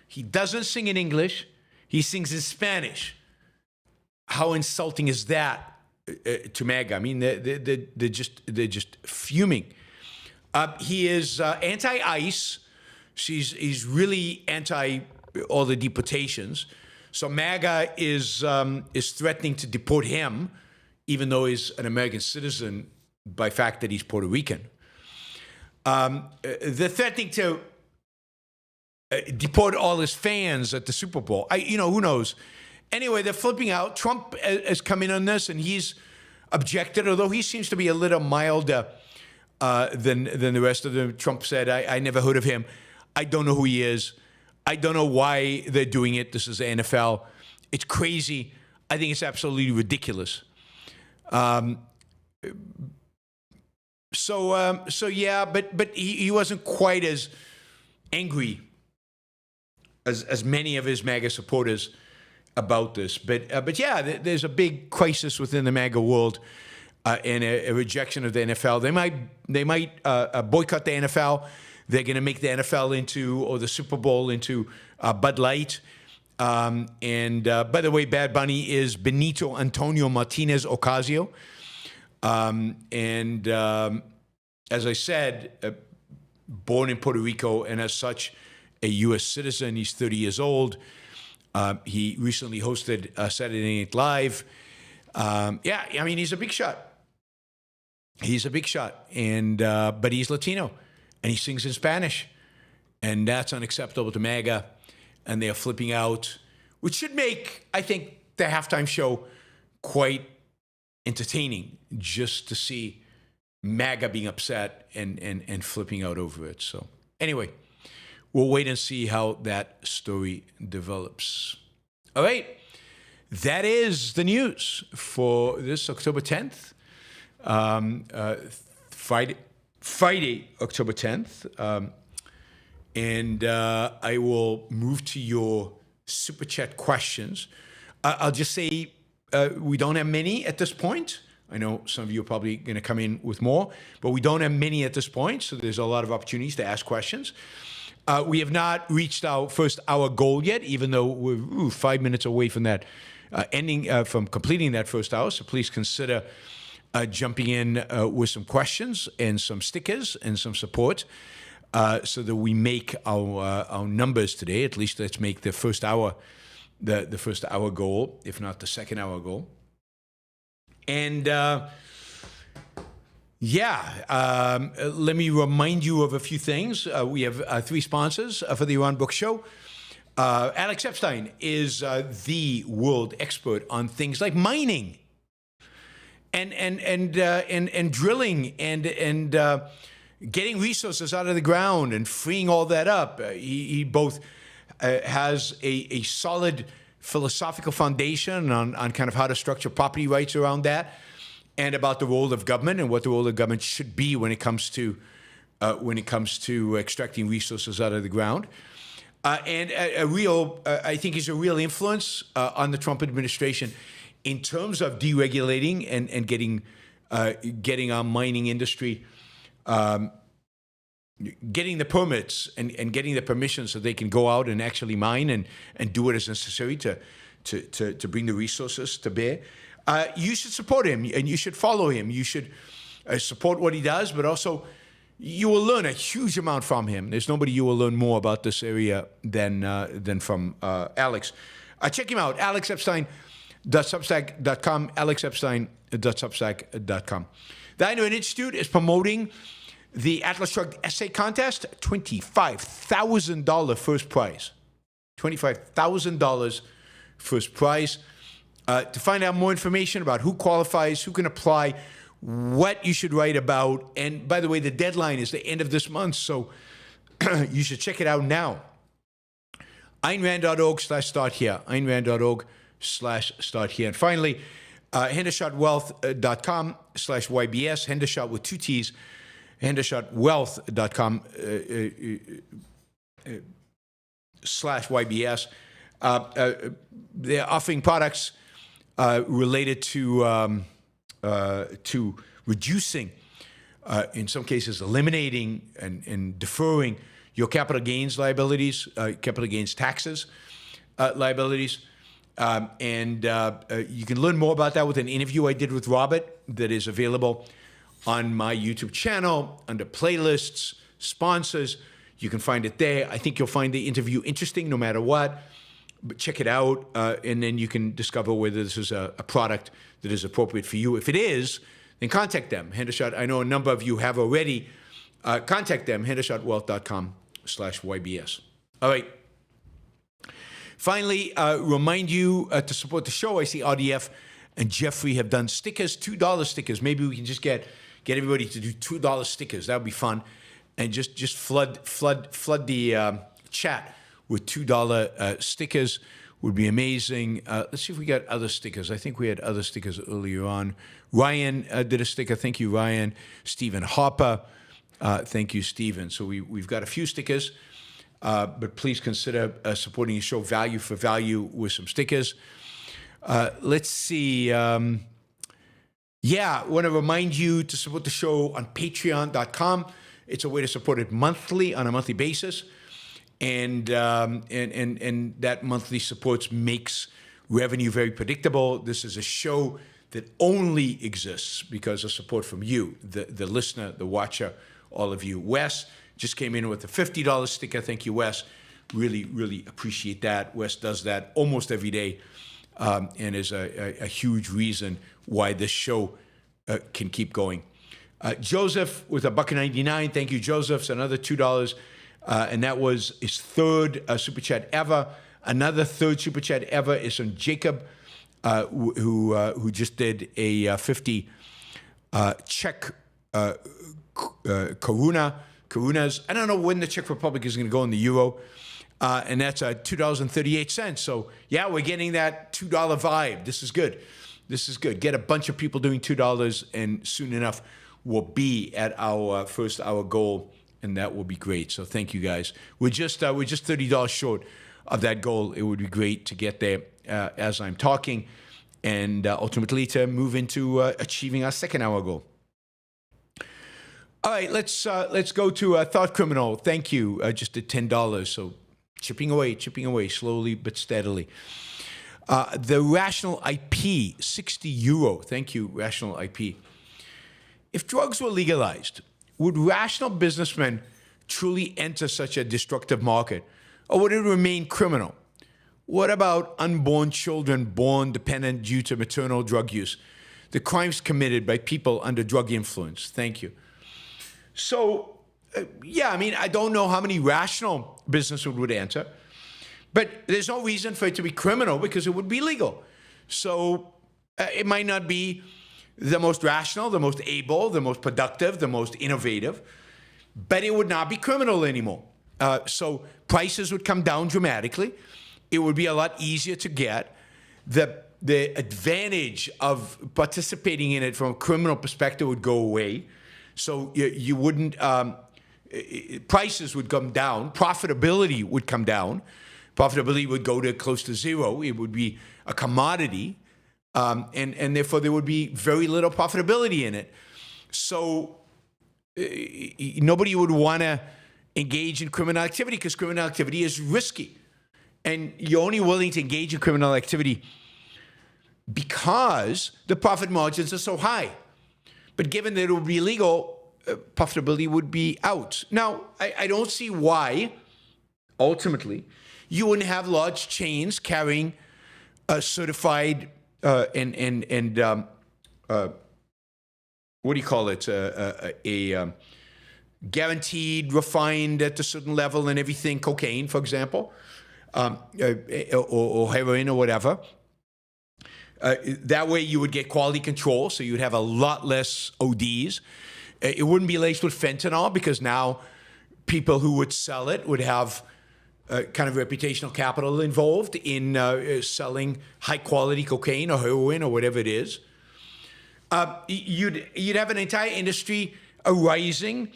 S2: He doesn't sing in English. He sings in Spanish. How insulting is that to MAGA? I mean, they're just fuming. He is anti-ICE. He's really anti all the deportations. So MAGA is threatening to deport him, even though he's an American citizen by fact that he's Puerto Rican. They're threatening to deport all his fans at the Super Bowl. Who knows? Anyway, they're flipping out. Trump has come in on this, and he's objected, although he seems to be a little milder than the rest of them. Trump said, I never heard of him. I don't know who he is. I don't know why they're doing it. This is the NFL. It's crazy. I think it's absolutely ridiculous. So yeah, but he wasn't quite as angry as many of his MAGA supporters about this. But yeah, there's a big crisis within the MAGA world and a rejection of the NFL. They might boycott the NFL. They're going to make the NFL or the Super Bowl into Bud Light. And by the way, Bad Bunny is Benito Antonio Martinez Ocasio. As I said, born in Puerto Rico and as such a U.S. citizen. He's 30 years old. He recently hosted Saturday Night Live. He's a big shot. He's a big shot, but he's Latino, and he sings in Spanish, and that's unacceptable to MAGA, and they are flipping out, which should make, I think, the halftime show quite entertaining, just to see MAGA being upset and flipping out over it. So anyway, we'll wait and see how that story develops. All right, that is the news for this October 10th. Friday, October 10th. I will move to your Super Chat questions. I'll just say we don't have many at this point. I know some of you are probably going to come in with more, but we don't have many at this point, so there's a lot of opportunities to ask questions. We have not reached our first hour goal yet, even though we're 5 minutes away from that from completing that first hour, so please consider jumping in with some questions and some stickers and some support so that we make our numbers today. At least let's make the first hour the first hour goal, if not the second hour goal. And let me remind you of a few things. We have 3 sponsors for the Yaron Brook Show. Alex Epstein is the world expert on things like mining and drilling and getting resources out of the ground and freeing all that up. He both has a solid philosophical foundation on kind of how to structure property rights around that, and about the role of government and what the role of government should be when it comes to extracting resources out of the ground. And I think he's a real influence on the Trump administration in terms of deregulating and getting our mining industry, getting the permits and getting the permission so they can go out and actually mine and do what is necessary to bring the resources to bear. You should support him and you should follow him. You should support what he does, but also you will learn a huge amount from him. There's nobody you will learn more about this area than from Alex. Check him out, alexepstein.substack.com, alexepstein.substack.com. The I Know It Institute is promoting the Atlas Shrugged essay contest, $25,000 first prize. $25,000 first prize. To find out more information about who qualifies, who can apply, what you should write about, and by the way, the deadline is the end of this month, so you should check it out now. AynRand.org/start here. AynRand.org/start here. And finally, hendershotwealth.com/YBS. Hendershot with 2 T's. hendershotwealth.com/YBS. They're offering products related to reducing, in some cases, eliminating and deferring your capital gains liabilities, capital gains taxes liabilities. And you can learn more about that with an interview I did with Robert that is available on my YouTube channel under playlists, sponsors. You can find it there. I think you'll find the interview interesting no matter what. But check it out, and then you can discover whether this is a product that is appropriate for you. If it is, then contact them. Hendershot, I know a number of you have already. Contact them, hendershotwealth.com/YBS. All right. Finally, remind you to support the show. I see RDF and Jeffrey have done stickers, $2 stickers. Maybe we can just get everybody to do $2 stickers. That would be fun. And just flood the chat with $2 stickers would be amazing. Let's see if we got other stickers. I think we had other stickers earlier on. Ryan did a sticker. Thank you, Ryan. Stephen Harper. Thank you, Stephen. So we've got a few stickers, but please consider supporting the show value for value with some stickers. Let's see. I want to remind you to support the show on patreon.com. It's a way to support it monthly, on a monthly basis. And that monthly support makes revenue very predictable. This is a show that only exists because of support from you, the listener, the watcher, all of you. Wes just came in with a $50 sticker. Thank you, Wes. Really, really appreciate that. Wes does that almost every day and is a huge reason why this show can keep going. Joseph with $1.99. Thank you, Joseph. It's another $2. And that was his third super chat ever. Another third super chat ever is from Jacob, who just did a 50 Czech Korunas. I don't know when the Czech Republic is going to go in the euro, and that's $2.38. So yeah, we're getting that $2 vibe. This is good. This is good. Get a bunch of people doing $2, and soon enough we'll be at our first hour goal. And that will be great. So thank you guys. We're just $30 short of that goal. It would be great to get there as I'm talking, and ultimately to move into achieving our second hour goal. All right, let's go to Thought Criminal. Thank you. Just at $10. So chipping away slowly but steadily. The Rational IP, €60. Thank you, Rational IP. If drugs were legalized, would rational businessmen truly enter such a destructive market, or would it remain criminal? What about unborn children born dependent due to maternal drug use? The crimes committed by people under drug influence. Thank you. So, I don't know how many rational businessmen would enter, but there's no reason for it to be criminal because it would be legal. So it might not be the most rational, the most able, the most productive, the most innovative. but it would not be criminal anymore. So prices would come down dramatically. It would be a lot easier to get. The advantage of participating in it from a criminal perspective would go away. So you wouldn't, prices would come down, profitability would come down. Profitability would go to close to zero. It would be a commodity, and therefore there would be very little profitability in it. So nobody would want to engage in criminal activity because criminal activity is risky. And you're only willing to engage in criminal activity because the profit margins are so high. But given that it would be illegal, profitability would be out. Now, I don't see why, ultimately, you wouldn't have large chains carrying a certified what do you call it? A guaranteed, refined at a certain level and everything, cocaine, for example, or heroin or whatever. That way you would get quality control, so you'd have a lot less ODs. It wouldn't be laced with fentanyl because now people who would sell it would have kind of reputational capital involved in selling high-quality cocaine or heroin or whatever it is. You'd have an entire industry arising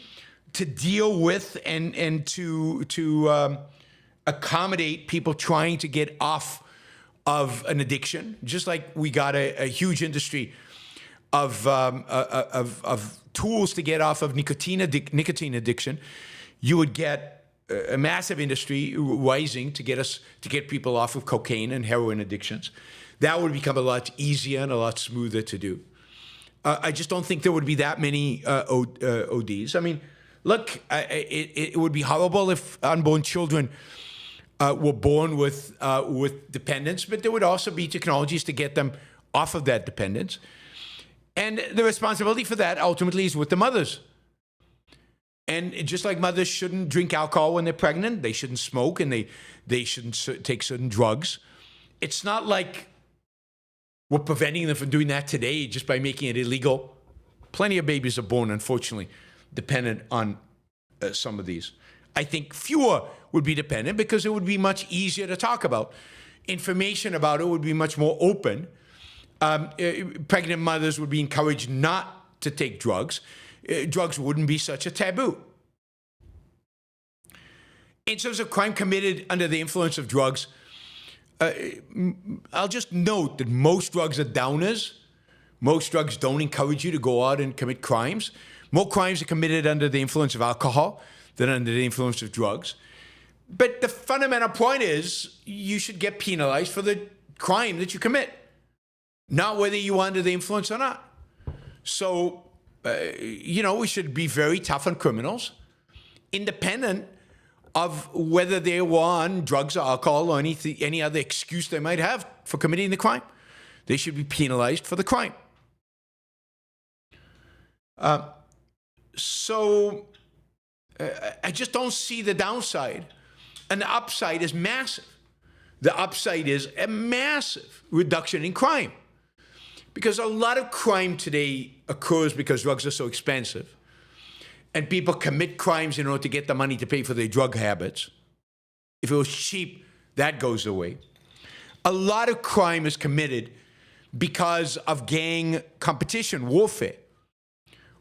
S2: to deal with and to accommodate people trying to get off of an addiction, just like we got a huge industry of tools to get off of nicotine addiction. You would get a massive industry rising to get people off of cocaine and heroin addictions. That would become a lot easier and a lot smoother to do. I just don't think there would be that many ODs. I mean, look, it would be horrible if unborn children were born with dependence, but there would also be technologies to get them off of that dependence. And the responsibility for that ultimately is with the mothers. And just like mothers shouldn't drink alcohol when they're pregnant, they shouldn't smoke, and they shouldn't take certain drugs. It's not like we're preventing them from doing that today just by making it illegal. Plenty of babies are born, unfortunately, dependent on some of these. I think fewer would be dependent because it would be much easier to talk about. Information about it would be much more open. Pregnant mothers would be encouraged not to take drugs. Drugs wouldn't be such a taboo. In terms of crime committed under the influence of drugs, I'll just note that most drugs are downers. Most drugs don't encourage you to go out and commit crimes. More crimes are committed under the influence of alcohol than under the influence of drugs. But the fundamental point is you should get penalized for the crime that you commit, not whether you're under the influence or not. So, we should be very tough on criminals, independent of whether they were on drugs or alcohol or any other excuse they might have for committing the crime. They should be penalized for the crime. So I just don't see the downside. And the upside is massive. The upside is a massive reduction in crime. Because a lot of crime today occurs because drugs are so expensive. And people commit crimes in order to get the money to pay for their drug habits. If it was cheap, that goes away. A lot of crime is committed because of gang competition, warfare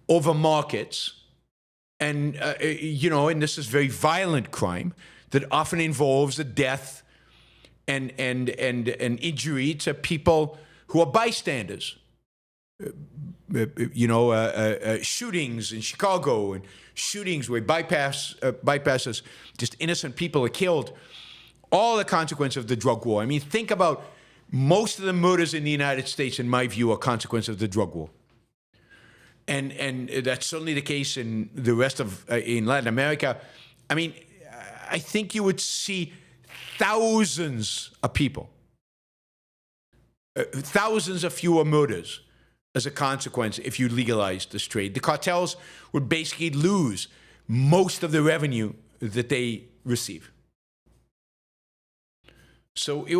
S2: over markets. And, and this is very violent crime that often involves the death and injury to people who are bystanders. Shootings in Chicago and shootings where bypasses, just innocent people are killed. All the consequence of the drug war. I mean, think about most of the murders in the United States, in my view, are consequence of the drug war. And that's certainly the case in the rest of in Latin America. I mean, I think you would see thousands of people, thousands of fewer murders as a consequence if you legalized this trade. The cartels would basically lose most of the revenue that they receive. So it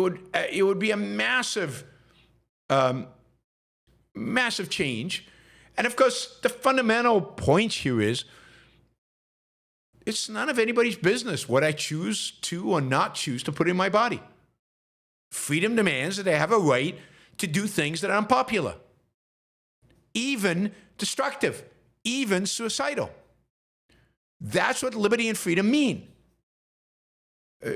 S2: would be a massive change. And of course, the fundamental point here is It's none of anybody's business what I choose to or not choose to put in my body. Freedom demands that I have a right to do things that are unpopular, even destructive, even suicidal. That's what liberty and freedom mean.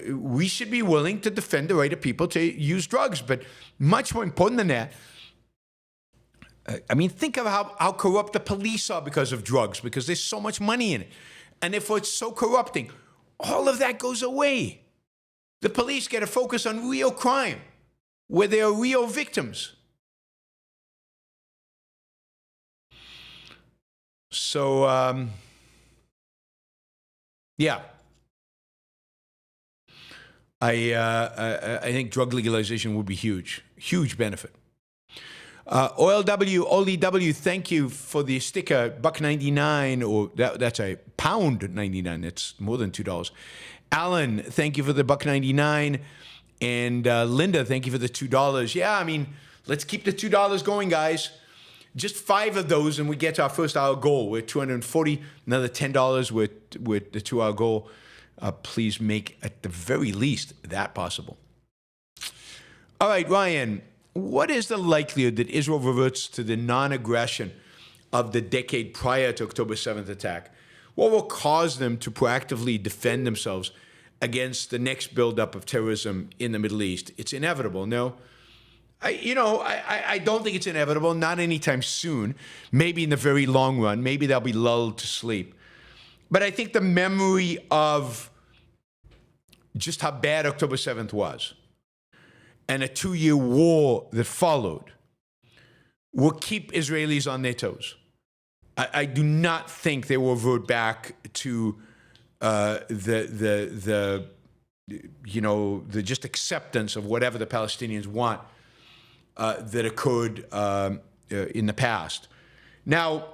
S2: We should be willing to defend the right of people to use drugs, but much more important than that, I mean, think of how corrupt the police are because of drugs, because there's so much money in it. And therefore, it's so corrupting. All of that goes away. The police get to focus on real crime, where there are real victims. So, yeah. I think drug legalization would be huge. Huge benefit. Oil W, Oli W, thank you for the sticker, $1.99, or that's a £1.99. That's more than $2. Alan, thank you for the $1.99, and Linda, thank you for the $2. Yeah, I mean, let's keep the $2 going, guys. Just 5 of those, and we get to our first hour goal. We're $240, another $10 with the 2-hour goal. Please make, at the very least, that possible. All right, Ryan, what is the likelihood that Israel reverts to the non-aggression of the decade prior to October 7th attack? What will cause them to proactively defend themselves against the next buildup of terrorism in the Middle East? It's inevitable, no? I don't think it's inevitable, not anytime soon. Maybe in the very long run. Maybe they'll be lulled to sleep. But I think the memory of just how bad October 7th was and a 2-year war that followed will keep Israelis on their toes. I do not think they will revert back to the just acceptance of whatever the Palestinians want that occurred in the past. Now,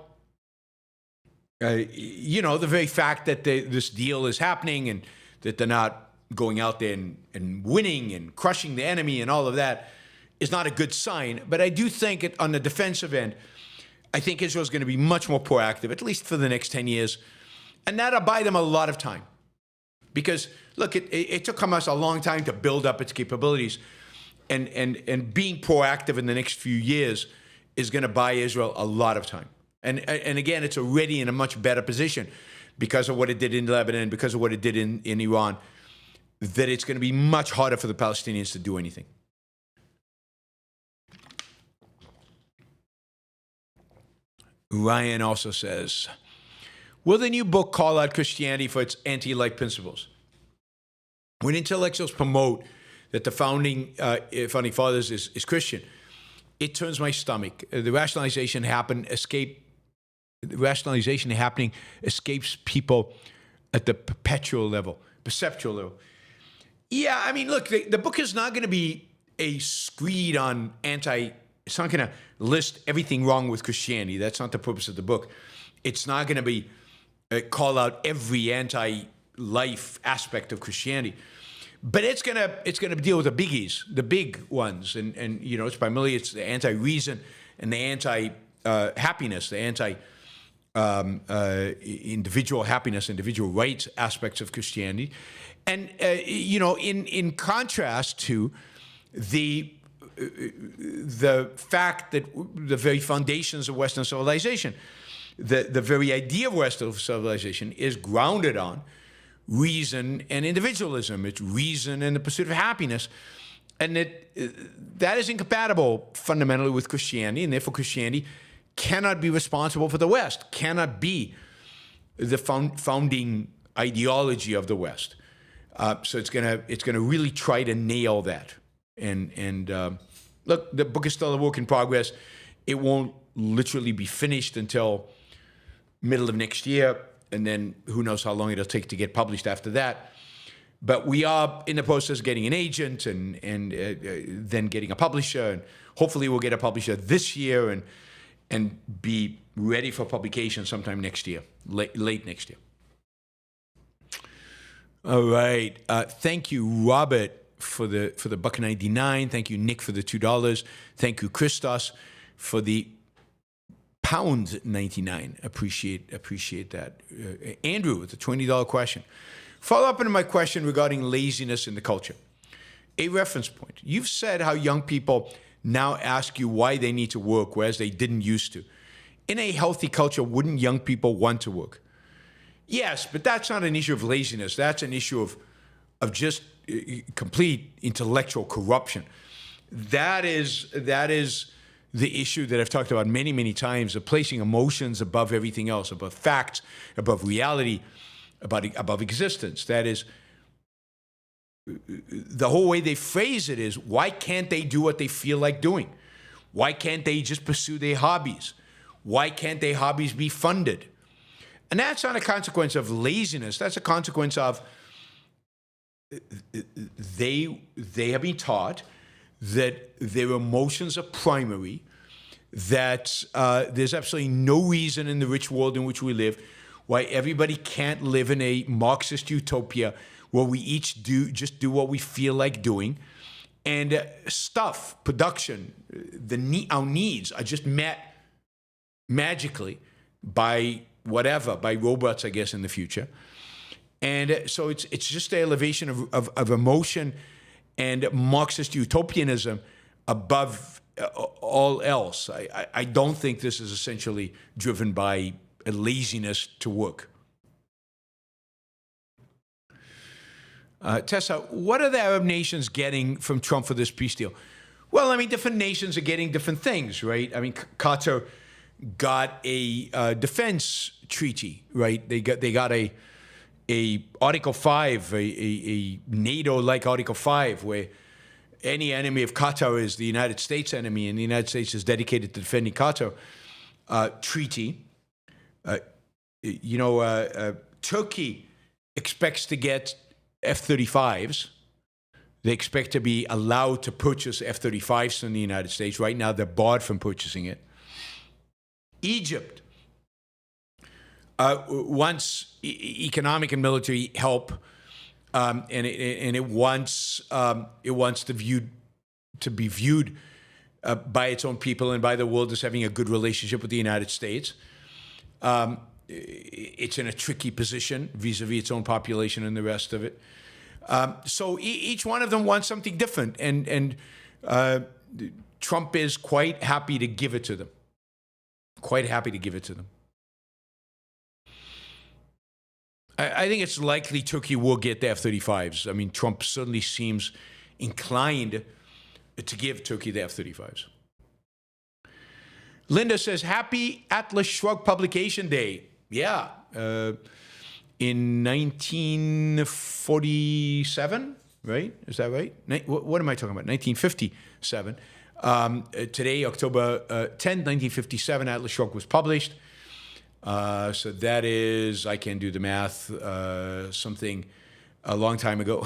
S2: the very fact that this deal is happening and that they're not going out there and winning and crushing the enemy and all of that is not a good sign. But I do think on the defensive end, I think Israel's going to be much more proactive, at least for the next 10 years. And that'll buy them a lot of time. Because, look, it took Hamas a long time to build up its capabilities. And being proactive in the next few years is going to buy Israel a lot of time. And again, it's already in a much better position because of what it did in Lebanon, because of what it did in Iran, that it's going to be much harder for the Palestinians to do anything. Ryan also says, will the new book call out Christianity for its anti-life principles? When intellectuals promote that the founding fathers is Christian, it turns my stomach. The rationalization happening escapes people at the perceptual level. Yeah, I mean, look, the book is not going to be a screed on it's not going to list everything wrong with Christianity. That's not the purpose of the book. It's not going to be call out every anti-life aspect of Christianity. But it's gonna deal with the biggies, the big ones, and it's primarily the anti-reason and the anti-happiness, the anti-individual happiness, individual rights aspects of Christianity, and in contrast to the fact that the very foundations of Western civilization, the very idea of Western civilization is grounded on reason and individualism. It's reason and the pursuit of happiness. And that is incompatible fundamentally with Christianity, and therefore Christianity cannot be responsible for the West, cannot be the founding ideology of the West. So it's gonna really try to nail that. And look, the book is still a work in progress. It won't literally be finished until middle of next year. And then who knows how long it'll take to get published after that. But we are in the process of getting an agent and then getting a publisher. And hopefully we'll get a publisher this year and be ready for publication sometime next year, late next year. All right. Thank you, Robert, for the $1.99. Thank you, Nick, for the $2. Thank you, Christos, for the Pound 99. Appreciate that. Andrew with the $20 question. Follow up into my question regarding laziness in the culture. A reference point. You've said how young people now ask you why they need to work, whereas they didn't used to. In a healthy culture, wouldn't young people want to work? Yes, but that's not an issue of laziness. That's an issue of just complete intellectual corruption. That is the issue that I've talked about many, many times, of placing emotions above everything else, above facts, above reality, above existence. That is, the whole way they phrase it is, why can't they do what they feel like doing? Why can't they just pursue their hobbies? Why can't their hobbies be funded? And that's not a consequence of laziness. That's a consequence of they have been taught that their emotions are primary, that there's absolutely no reason in the rich world in which we live why everybody can't live in a Marxist utopia where we each just do what we feel like doing, and production, our needs are just met magically by robots, I guess, in the future. And so it's just the elevation of emotion and Marxist utopianism above all else. I don't think this is essentially driven by a laziness to work. Tessa, what are the Arab nations getting from Trump for this peace deal? Well, I mean, different nations are getting different things, right? I mean, Qatar got a defense treaty, right? They got a Article 5, a NATO-like Article 5, where any enemy of Qatar is the United States enemy, and the United States is dedicated to defending Qatar. Treaty. Turkey expects to get F-35s. They expect to be allowed to purchase F-35s from the United States. Right now, they're barred from purchasing it. Egypt wants economic and military help, and it wants to be viewed by its own people and by the world as having a good relationship with the United States. It's in a tricky position vis-a-vis its own population and the rest of it. So each one of them wants something different, and Trump is quite happy to give it to them. Quite happy to give it to them. I think it's likely Turkey will get the F-35s. I mean, Trump certainly seems inclined to give Turkey the F-35s. Linda says, happy Atlas Shrugged publication day. Yeah. In 1947, right? Is that right? What am I talking about? 1957. Today, October 10, 1957, Atlas Shrugged was published. So that is, I can't do the math, something a long time ago.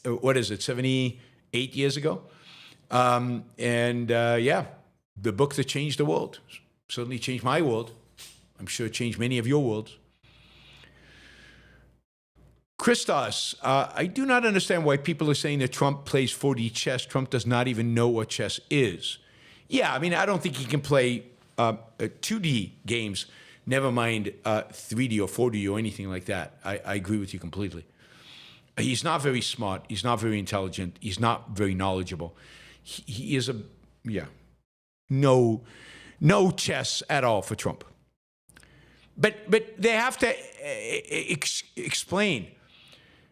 S2: What is it, 78 years ago? Yeah, the book that changed the world. Certainly changed my world. I'm sure it changed many of your worlds. Christos, I do not understand why people are saying that Trump plays 4D chess. Trump does not even know what chess is. Yeah, I mean, I don't think he can play 2D games, never mind 3D or 4D or anything like that. I agree with you completely. He's not very smart. He's not very intelligent. He's not very knowledgeable. He is no chess at all for Trump. But they have to explain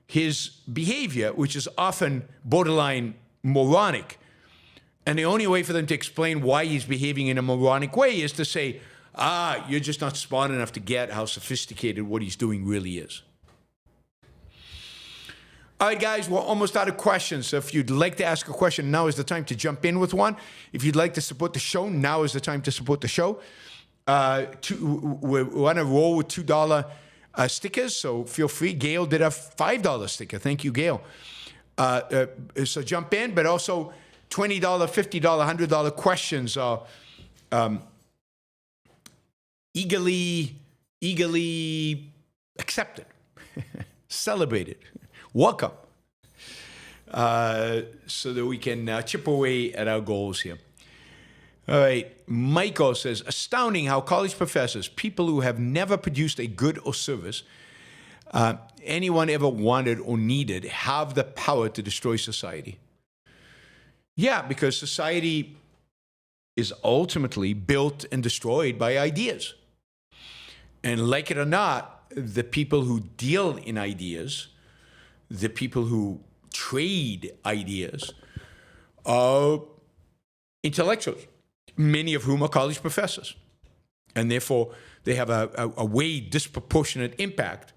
S2: his behavior, which is often borderline moronic. And the only way for them to explain why he's behaving in a moronic way is to say, you're just not smart enough to get how sophisticated what he's doing really is. All right, guys, we're almost out of questions. So if you'd like to ask a question, now is the time to jump in with one. If you'd like to support the show, now is the time to support the show. We're on a roll with $2 stickers, so feel free. Gail did a $5 sticker. Thank you, Gail. So jump in, but also $20, $50, $100 questions are eagerly accepted, celebrated, welcome, so that we can chip away at our goals here. All right. Michael says, astounding how college professors, people who have never produced a good or service anyone ever wanted or needed, have the power to destroy society. Yeah, because society is ultimately built and destroyed by ideas. And like it or not, the people who deal in ideas, the people who trade ideas, are intellectuals, many of whom are college professors. And therefore, they have a way disproportionate impact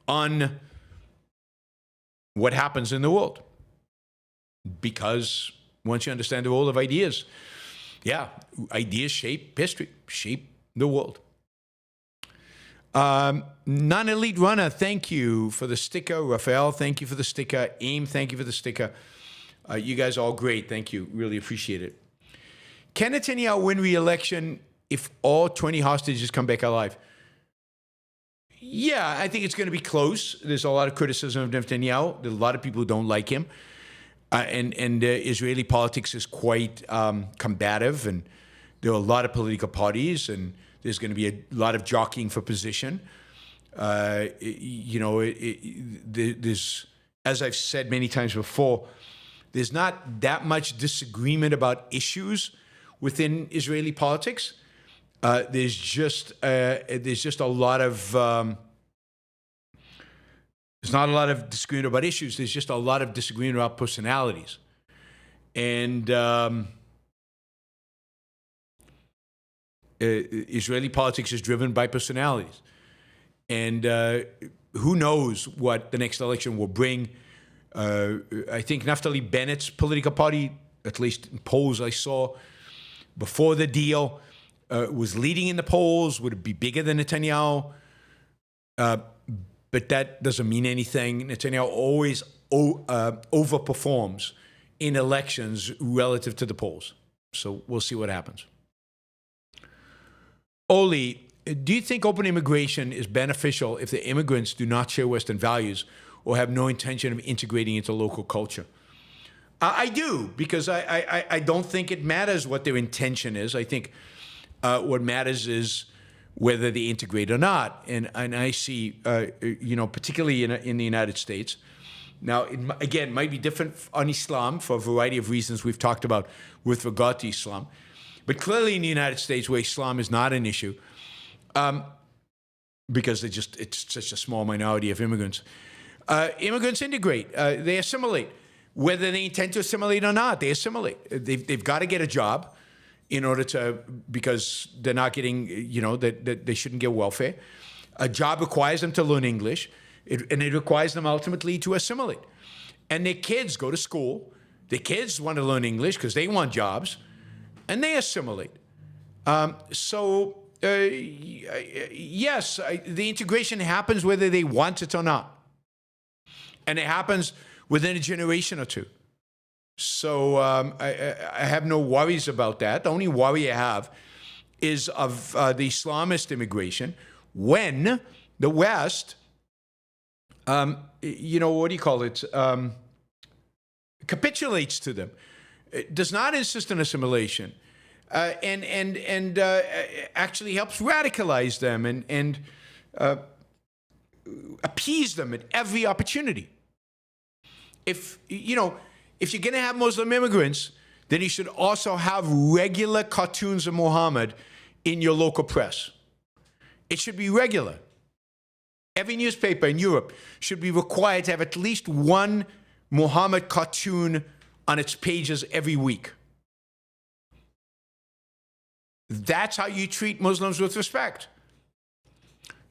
S2: on what happens in the world. Because once you understand the role of ideas, yeah, ideas shape history, shape the world. Non-elite runner, thank you for the sticker. Raphael, thank you for the sticker. Aim, thank you for the sticker. You guys are all great. Thank you. Really appreciate it. Can Netanyahu win re-election if all 20 hostages come back alive? Yeah, I think it's going to be close. There's a lot of criticism of Netanyahu. There's a lot of people who don't like him. And Israeli politics is quite combative, and there are a lot of political parties, and there's going to be a lot of jockeying for position. There's, as I've said many times before, there's not that much disagreement about issues within Israeli politics. There's just a lot of there's not a lot of disagreement about issues. There's just a lot of disagreement about personalities, and Israeli politics is driven by personalities. And who knows what the next election will bring? I think Naftali Bennett's political party, at least in polls I saw before the deal, was leading in the polls, would be bigger than Netanyahu. But that doesn't mean anything. Netanyahu always overperforms in elections relative to the polls. So we'll see what happens. Oli, do you think open immigration is beneficial if the immigrants do not share Western values or have no intention of integrating into local culture? I do, because I don't think it matters what their intention is. I think what matters is whether they integrate or not. And I see, particularly in the United States. Now, it might be different on Islam for a variety of reasons we've talked about with regard to Islam. But clearly in the United States, where Islam is not an issue, because it's such a small minority of immigrants, immigrants integrate, they assimilate. Whether they intend to assimilate or not, they assimilate. They've got to get a job in order to, because they're not getting, that they shouldn't get welfare. A job requires them to learn English, and it requires them ultimately to assimilate. And their kids go to school. Their kids want to learn English because they want jobs, and they assimilate. Yes, the integration happens whether they want it or not. And it happens within a generation or two. So I have no worries about that. The only worry I have is of the Islamist immigration when the West, capitulates to them. It does not insist on assimilation, and actually helps radicalize them and appease them at every opportunity. If you're going to have Muslim immigrants, then you should also have regular cartoons of Muhammad in your local press. It should be regular. Every newspaper in Europe should be required to have at least one Muhammad cartoon on its pages every week. That's how you treat Muslims with respect.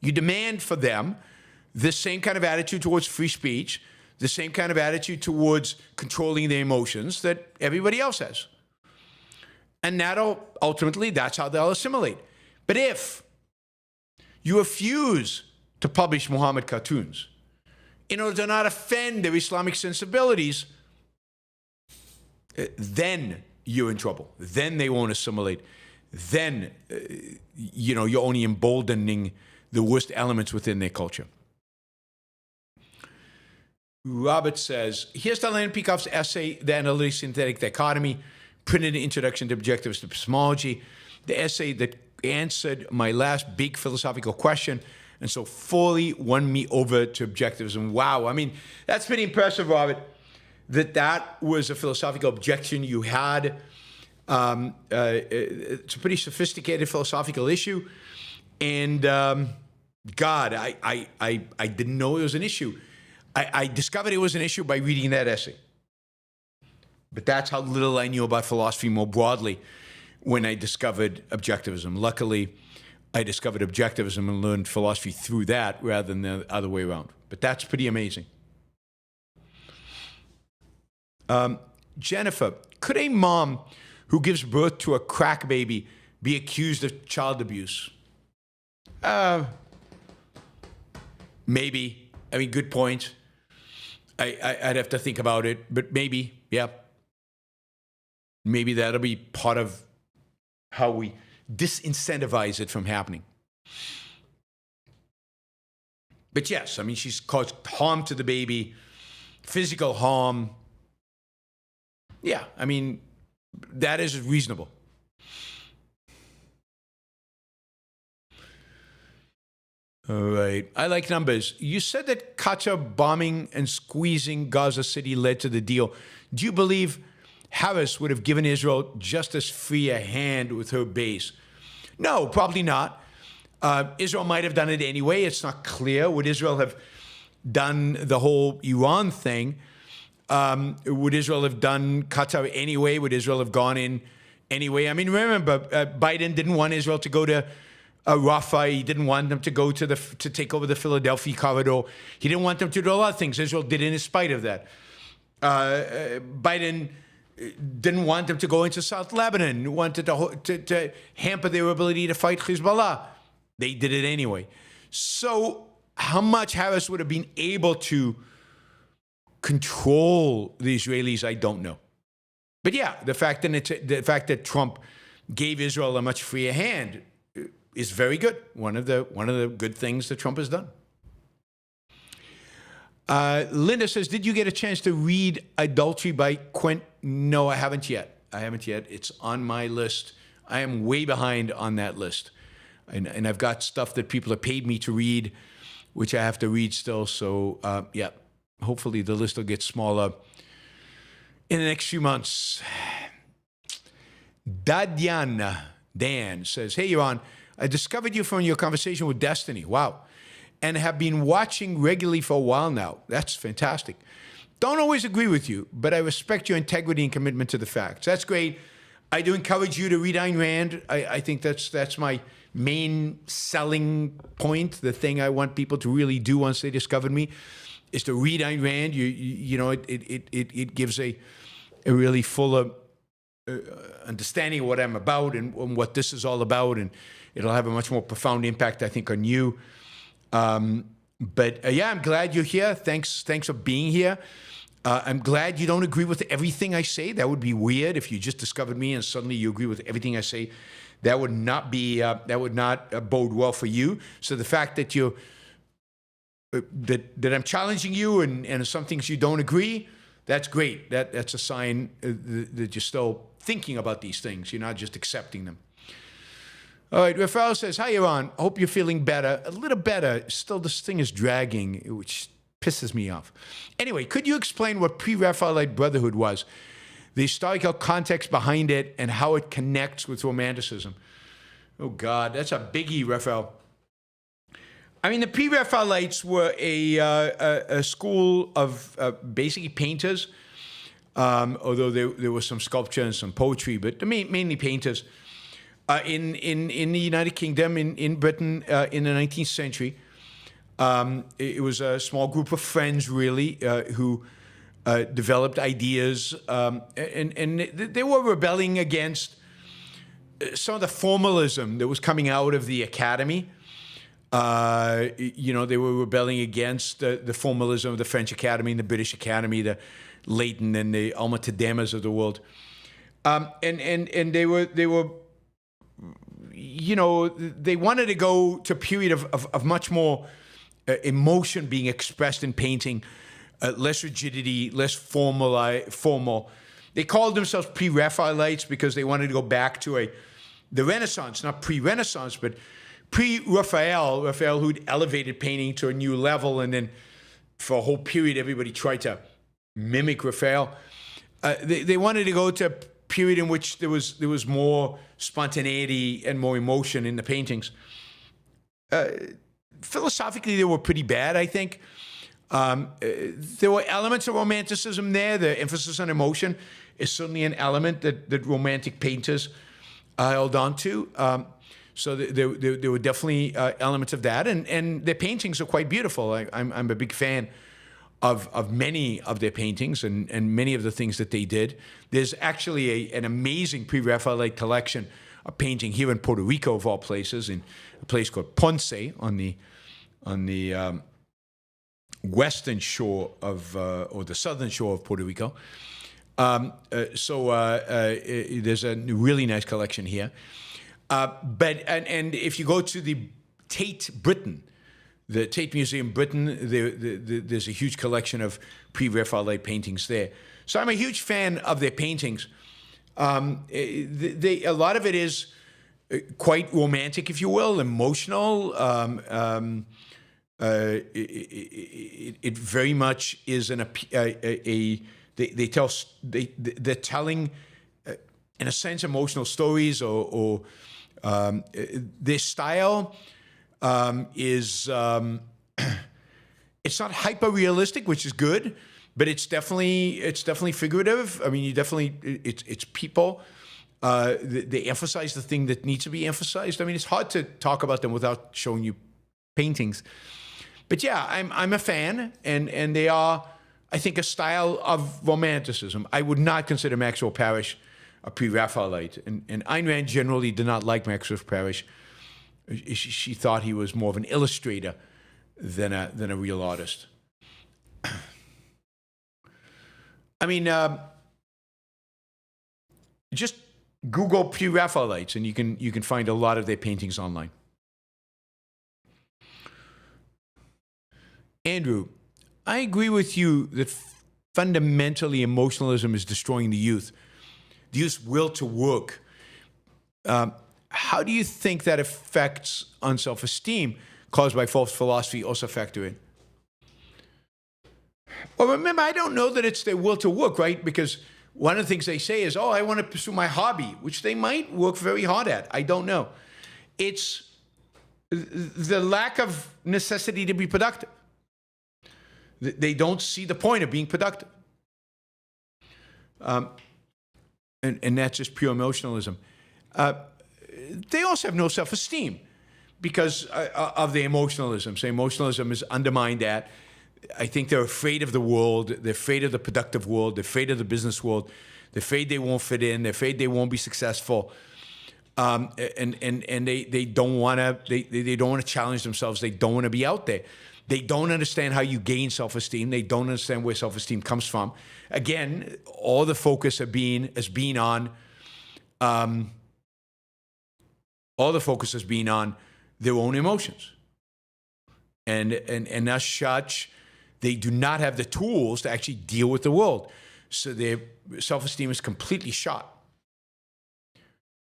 S2: You demand for them the same kind of attitude towards free speech, the same kind of attitude towards controlling their emotions that everybody else has. And that's how they'll assimilate. But if you refuse to publish Muhammad cartoons in order to not offend their Islamic sensibilities, then you're in trouble. Then they won't assimilate. Then, you're only emboldening the worst elements within their culture. Robert says, here's the Leonard Peikoff's essay, The Analytic Synthetic Dichotomy, printed an introduction to objectivist epistemology, the essay that answered my last big philosophical question, and so fully won me over to objectivism. Wow, I mean, that's pretty impressive, Robert, that was a philosophical objection you had. It's a pretty sophisticated philosophical issue, and God, I didn't know it was an issue. I discovered it was an issue by reading that essay. But that's how little I knew about philosophy more broadly when I discovered objectivism. Luckily, I discovered objectivism and learned philosophy through that rather than the other way around. But that's pretty amazing. Jennifer, could a mom who gives birth to a crack baby be accused of child abuse? Maybe. I mean, good point. I'd have to think about it, but maybe, yeah. Maybe that'll be part of how we disincentivize it from happening. But yes, I mean, she's caused harm to the baby, physical harm. Yeah, I mean, that is reasonable. All right. I like numbers. You said that Qatar bombing and squeezing Gaza City led to the deal. Do you believe Harris would have given Israel just as free a hand with her base? No, probably not. Israel might have done it anyway. It's not clear. Would Israel have done the whole Iran thing? Would Israel have done Qatar anyway? Would Israel have gone in anyway? I mean, remember, Biden didn't want Israel to go to Rafah. He didn't want them to go to take over the Philadelphia corridor. He didn't want them to do a lot of things. Israel did in spite of that. Biden didn't want them to go into South Lebanon, wanted to hamper their ability to fight Hezbollah. They did it anyway. So how much Harris would have been able to control the Israelis, I don't know. But yeah, the fact that Trump gave Israel a much freer hand is very good. One of the good things that Trump has done. Linda says, did you get a chance to read Adultery by Quint? No, I haven't yet. It's on my list. I am way behind on that list. And I've got stuff that people have paid me to read, which I have to read still. So, yeah, hopefully the list will get smaller in the next few months. Dan says, hey, Yaron, I discovered you from your conversation with Destiny. Wow. And have been watching regularly for a while now. That's fantastic. Don't always agree with you, but I respect your integrity and commitment to the facts. That's great. I do encourage you to read Ayn Rand. I think that's my main selling point. The thing I want people to really do once they discovered me is to read Ayn Rand. You know, it gives a really full understanding of what I'm about and what this is all about, and it'll have a much more profound impact, I think, on you. But yeah, I'm glad you're here. Thanks for being here. I'm glad you don't agree with everything I say. That would be weird if you just discovered me and suddenly you agree with everything I say. That would not be. That would not bode well for you. So the fact that you that I'm challenging you and some things you don't agree, that's great. That's a sign that you're still thinking about these things. You're not just accepting them. All right, Raphael says, hi, Yaron. Hope you're feeling better. A little better. Still, this thing is dragging, which pisses me off. Anyway, could you explain what Pre-Raphaelite Brotherhood was, the historical context behind it, and how it connects with Romanticism? Oh, God, that's a biggie, Raphael. I mean, the Pre-Raphaelites were a school of basically painters, although there was some sculpture and some poetry, but mainly painters. In the United Kingdom, in Britain, in the 19th century. It was a small group of friends, really, who developed ideas, and they were rebelling against some of the formalism that was coming out of the academy. You know, they were rebelling against the formalism of the French Academy and the British Academy, the Leighton and the Alma Tademas of the world. And they were you know, they wanted to go to a period of much more emotion being expressed in painting, less rigidity, less formal, They called themselves Pre-Raphaelites because they wanted to go back to the Renaissance, not pre-Renaissance, but pre-Raphael, Raphael who'd elevated painting to a new level, and then for a whole period everybody tried to mimic Raphael. They wanted to go to a period in which there was more spontaneity and more emotion in the paintings. Philosophically, they were pretty bad, I think. There were elements of Romanticism there. The emphasis on emotion is certainly an element that Romantic painters held on to. So there were definitely elements of that, and their paintings are quite beautiful. I'm a big fan of many of their paintings and many of the things that they did. There's actually an amazing Pre-Raphaelite collection of painting here in Puerto Rico, of all places, in a place called Ponce on the western shore of, or the southern shore of Puerto Rico. There's a really nice collection here. But if you go to the Tate Britain, the Tate Museum Britain, there's a huge collection of Pre-Raphaelite paintings there. So I'm a huge fan of their paintings. A lot of it is quite romantic, if you will, emotional. It very much is they're telling, in a sense, emotional stories, or their style is it's not hyper realistic, which is good, but it's definitely figurative. I mean, it's people. They emphasize the thing that needs to be emphasized. I mean, it's hard to talk about them without showing you paintings. But yeah, I'm a fan, and they are, I think, a style of Romanticism. I would not consider Maxwell Parrish a Pre-Raphaelite, and Ayn Rand generally did not like Maxwell Parrish. She thought he was more of an illustrator than a real artist. I mean, just Google Pre-Raphaelites, and you can find a lot of their paintings online. Andrew, I agree with you that fundamentally emotionalism is destroying the youth's will to work. How do you think that effects on self-esteem caused by false philosophy also factor in? Well, remember, I don't know that it's their will to work, right? Because one of the things they say is, I want to pursue my hobby, which they might work very hard at. I don't know. It's the lack of necessity to be productive. They don't see the point of being productive. And that's just pure emotionalism. They also have no self-esteem because of the emotionalism. So emotionalism has undermined that. I think they're afraid of the world. They're afraid of the productive world. They're afraid of the business world. They're afraid they won't fit in. They're afraid they won't be successful. And they don't want to challenge themselves. They don't want to be out there. They don't understand how you gain self-esteem. They don't understand where self-esteem comes from. Again, all the focus has been on their own emotions, and as such, they do not have the tools to actually deal with the world. So their self-esteem is completely shot.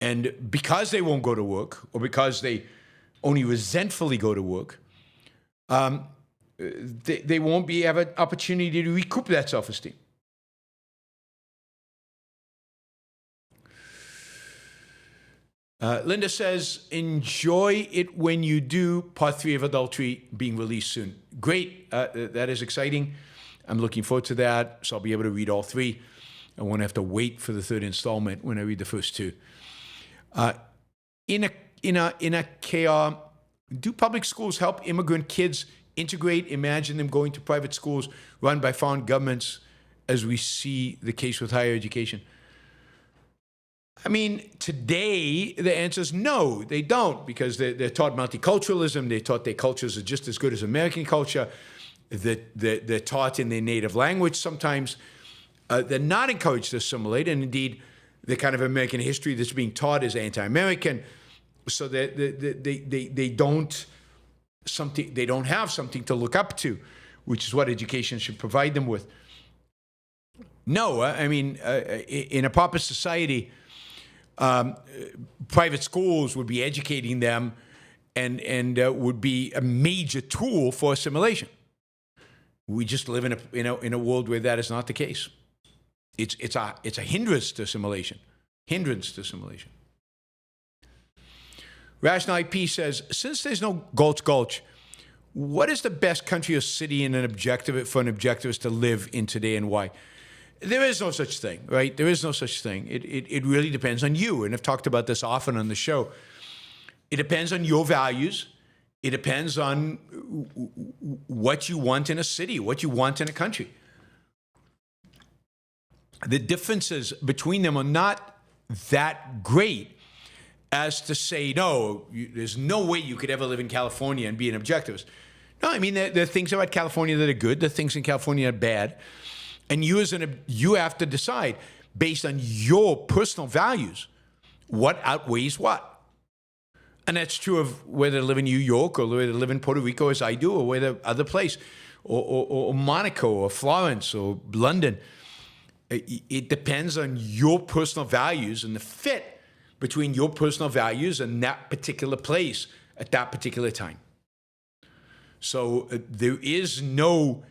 S2: And because they won't go to work, or because they only resentfully go to work, they won't have an opportunity to recoup that self-esteem. Linda says, enjoy it when you do. Part 3 of Adultery being released soon. Great. That is exciting. I'm looking forward to that. So I'll be able to read all 3. I won't have to wait for the 3rd installment when I read the first 2. In a KR, do public schools help immigrant kids integrate? Imagine them going to private schools run by foreign governments, as we see the case with higher education. I mean, today, the answer is no, they don't, because they're taught multiculturalism. They're taught their cultures are just as good as American culture. They're taught in their native language sometimes. They're not encouraged to assimilate, and indeed, the kind of American history that's being taught is anti-American. So they don't have something to look up to, which is what education should provide them with. No, I mean, in a proper society, private schools would be educating them and would be a major tool for assimilation. We just live in a world where that is not the case. It's a hindrance to assimilation. Hindrance to assimilation. Rational IP says, since there's no Gulch, what is the best country or city for an objectivist to live in today, and why? There is no such thing, right? There is no such thing. It really depends on you, and I've talked about this often on the show. It depends on your values. It depends on what you want in a city, what you want in a country. The differences between them are not that great as to say, no, there's no way you could ever live in California and be an objectivist. No, I mean, there are things about California that are good. There are things in California that are bad. And you have to decide, based on your personal values, what outweighs what. And that's true of whether to live in New York or whether to live in Puerto Rico, as I do, or whether other place, or Monaco or Florence or London. It depends on your personal values and the fit between your personal values and that particular place at that particular time. So there is no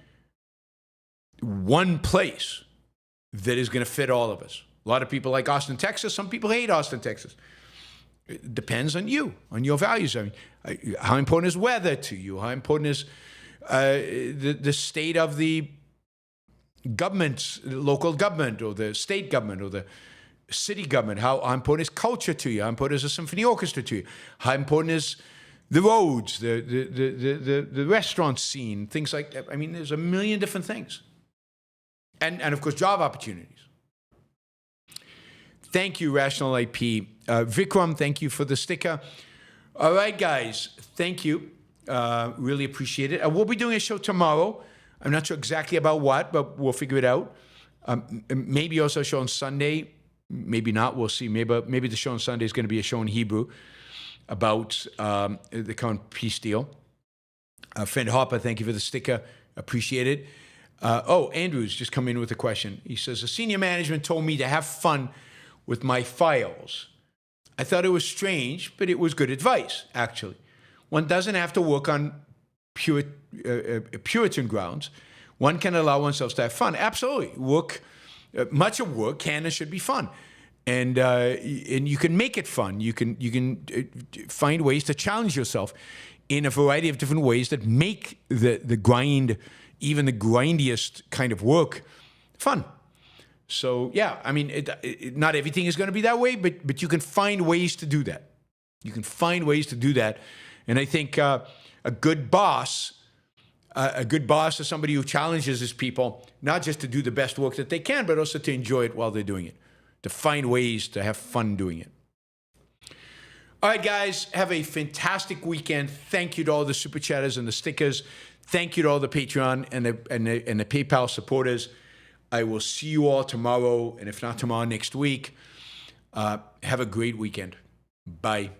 S2: one place that is going to fit all of us. A lot of people like Austin, Texas. Some people hate Austin, Texas. It depends on you, on your values. I mean, how important is weather to you? How important is the state of the government, local government, or the state government, or the city government? How important is culture to you? How important is a symphony orchestra to you? How important is the roads, the restaurant scene, things like that? I mean, there's a million different things. And of course, job opportunities. Thank you, Rational IP. Vikram, thank you for the sticker. All right, guys, thank you. Really appreciate it. We'll be doing a show tomorrow. I'm not sure exactly about what, but we'll figure it out. Maybe also a show on Sunday. Maybe not. We'll see. Maybe the show on Sunday is going to be a show in Hebrew about the current peace deal. Friend Harper, thank you for the sticker. Appreciate it. Andrew's just come in with a question. He says, the senior management told me to have fun with my files. I thought it was strange, but it was good advice, actually. One doesn't have to work on Puritan grounds. One can allow oneself to have fun. Absolutely. Much of work can and should be fun. And you can make it fun. You can find ways to challenge yourself in a variety of different ways that make the grind, even the grindiest kind of work, fun. So, yeah, I mean, not everything is going to be that way, but you can find ways to do that. You can find ways to do that. And I think a good boss is somebody who challenges his people, not just to do the best work that they can, but also to enjoy it while they're doing it, to find ways to have fun doing it. All right, guys, have a fantastic weekend. Thank you to all the super chatters and the stickers. Thank you to all the Patreon and the PayPal supporters. I will see you all tomorrow, and if not tomorrow, next week. Have a great weekend. Bye.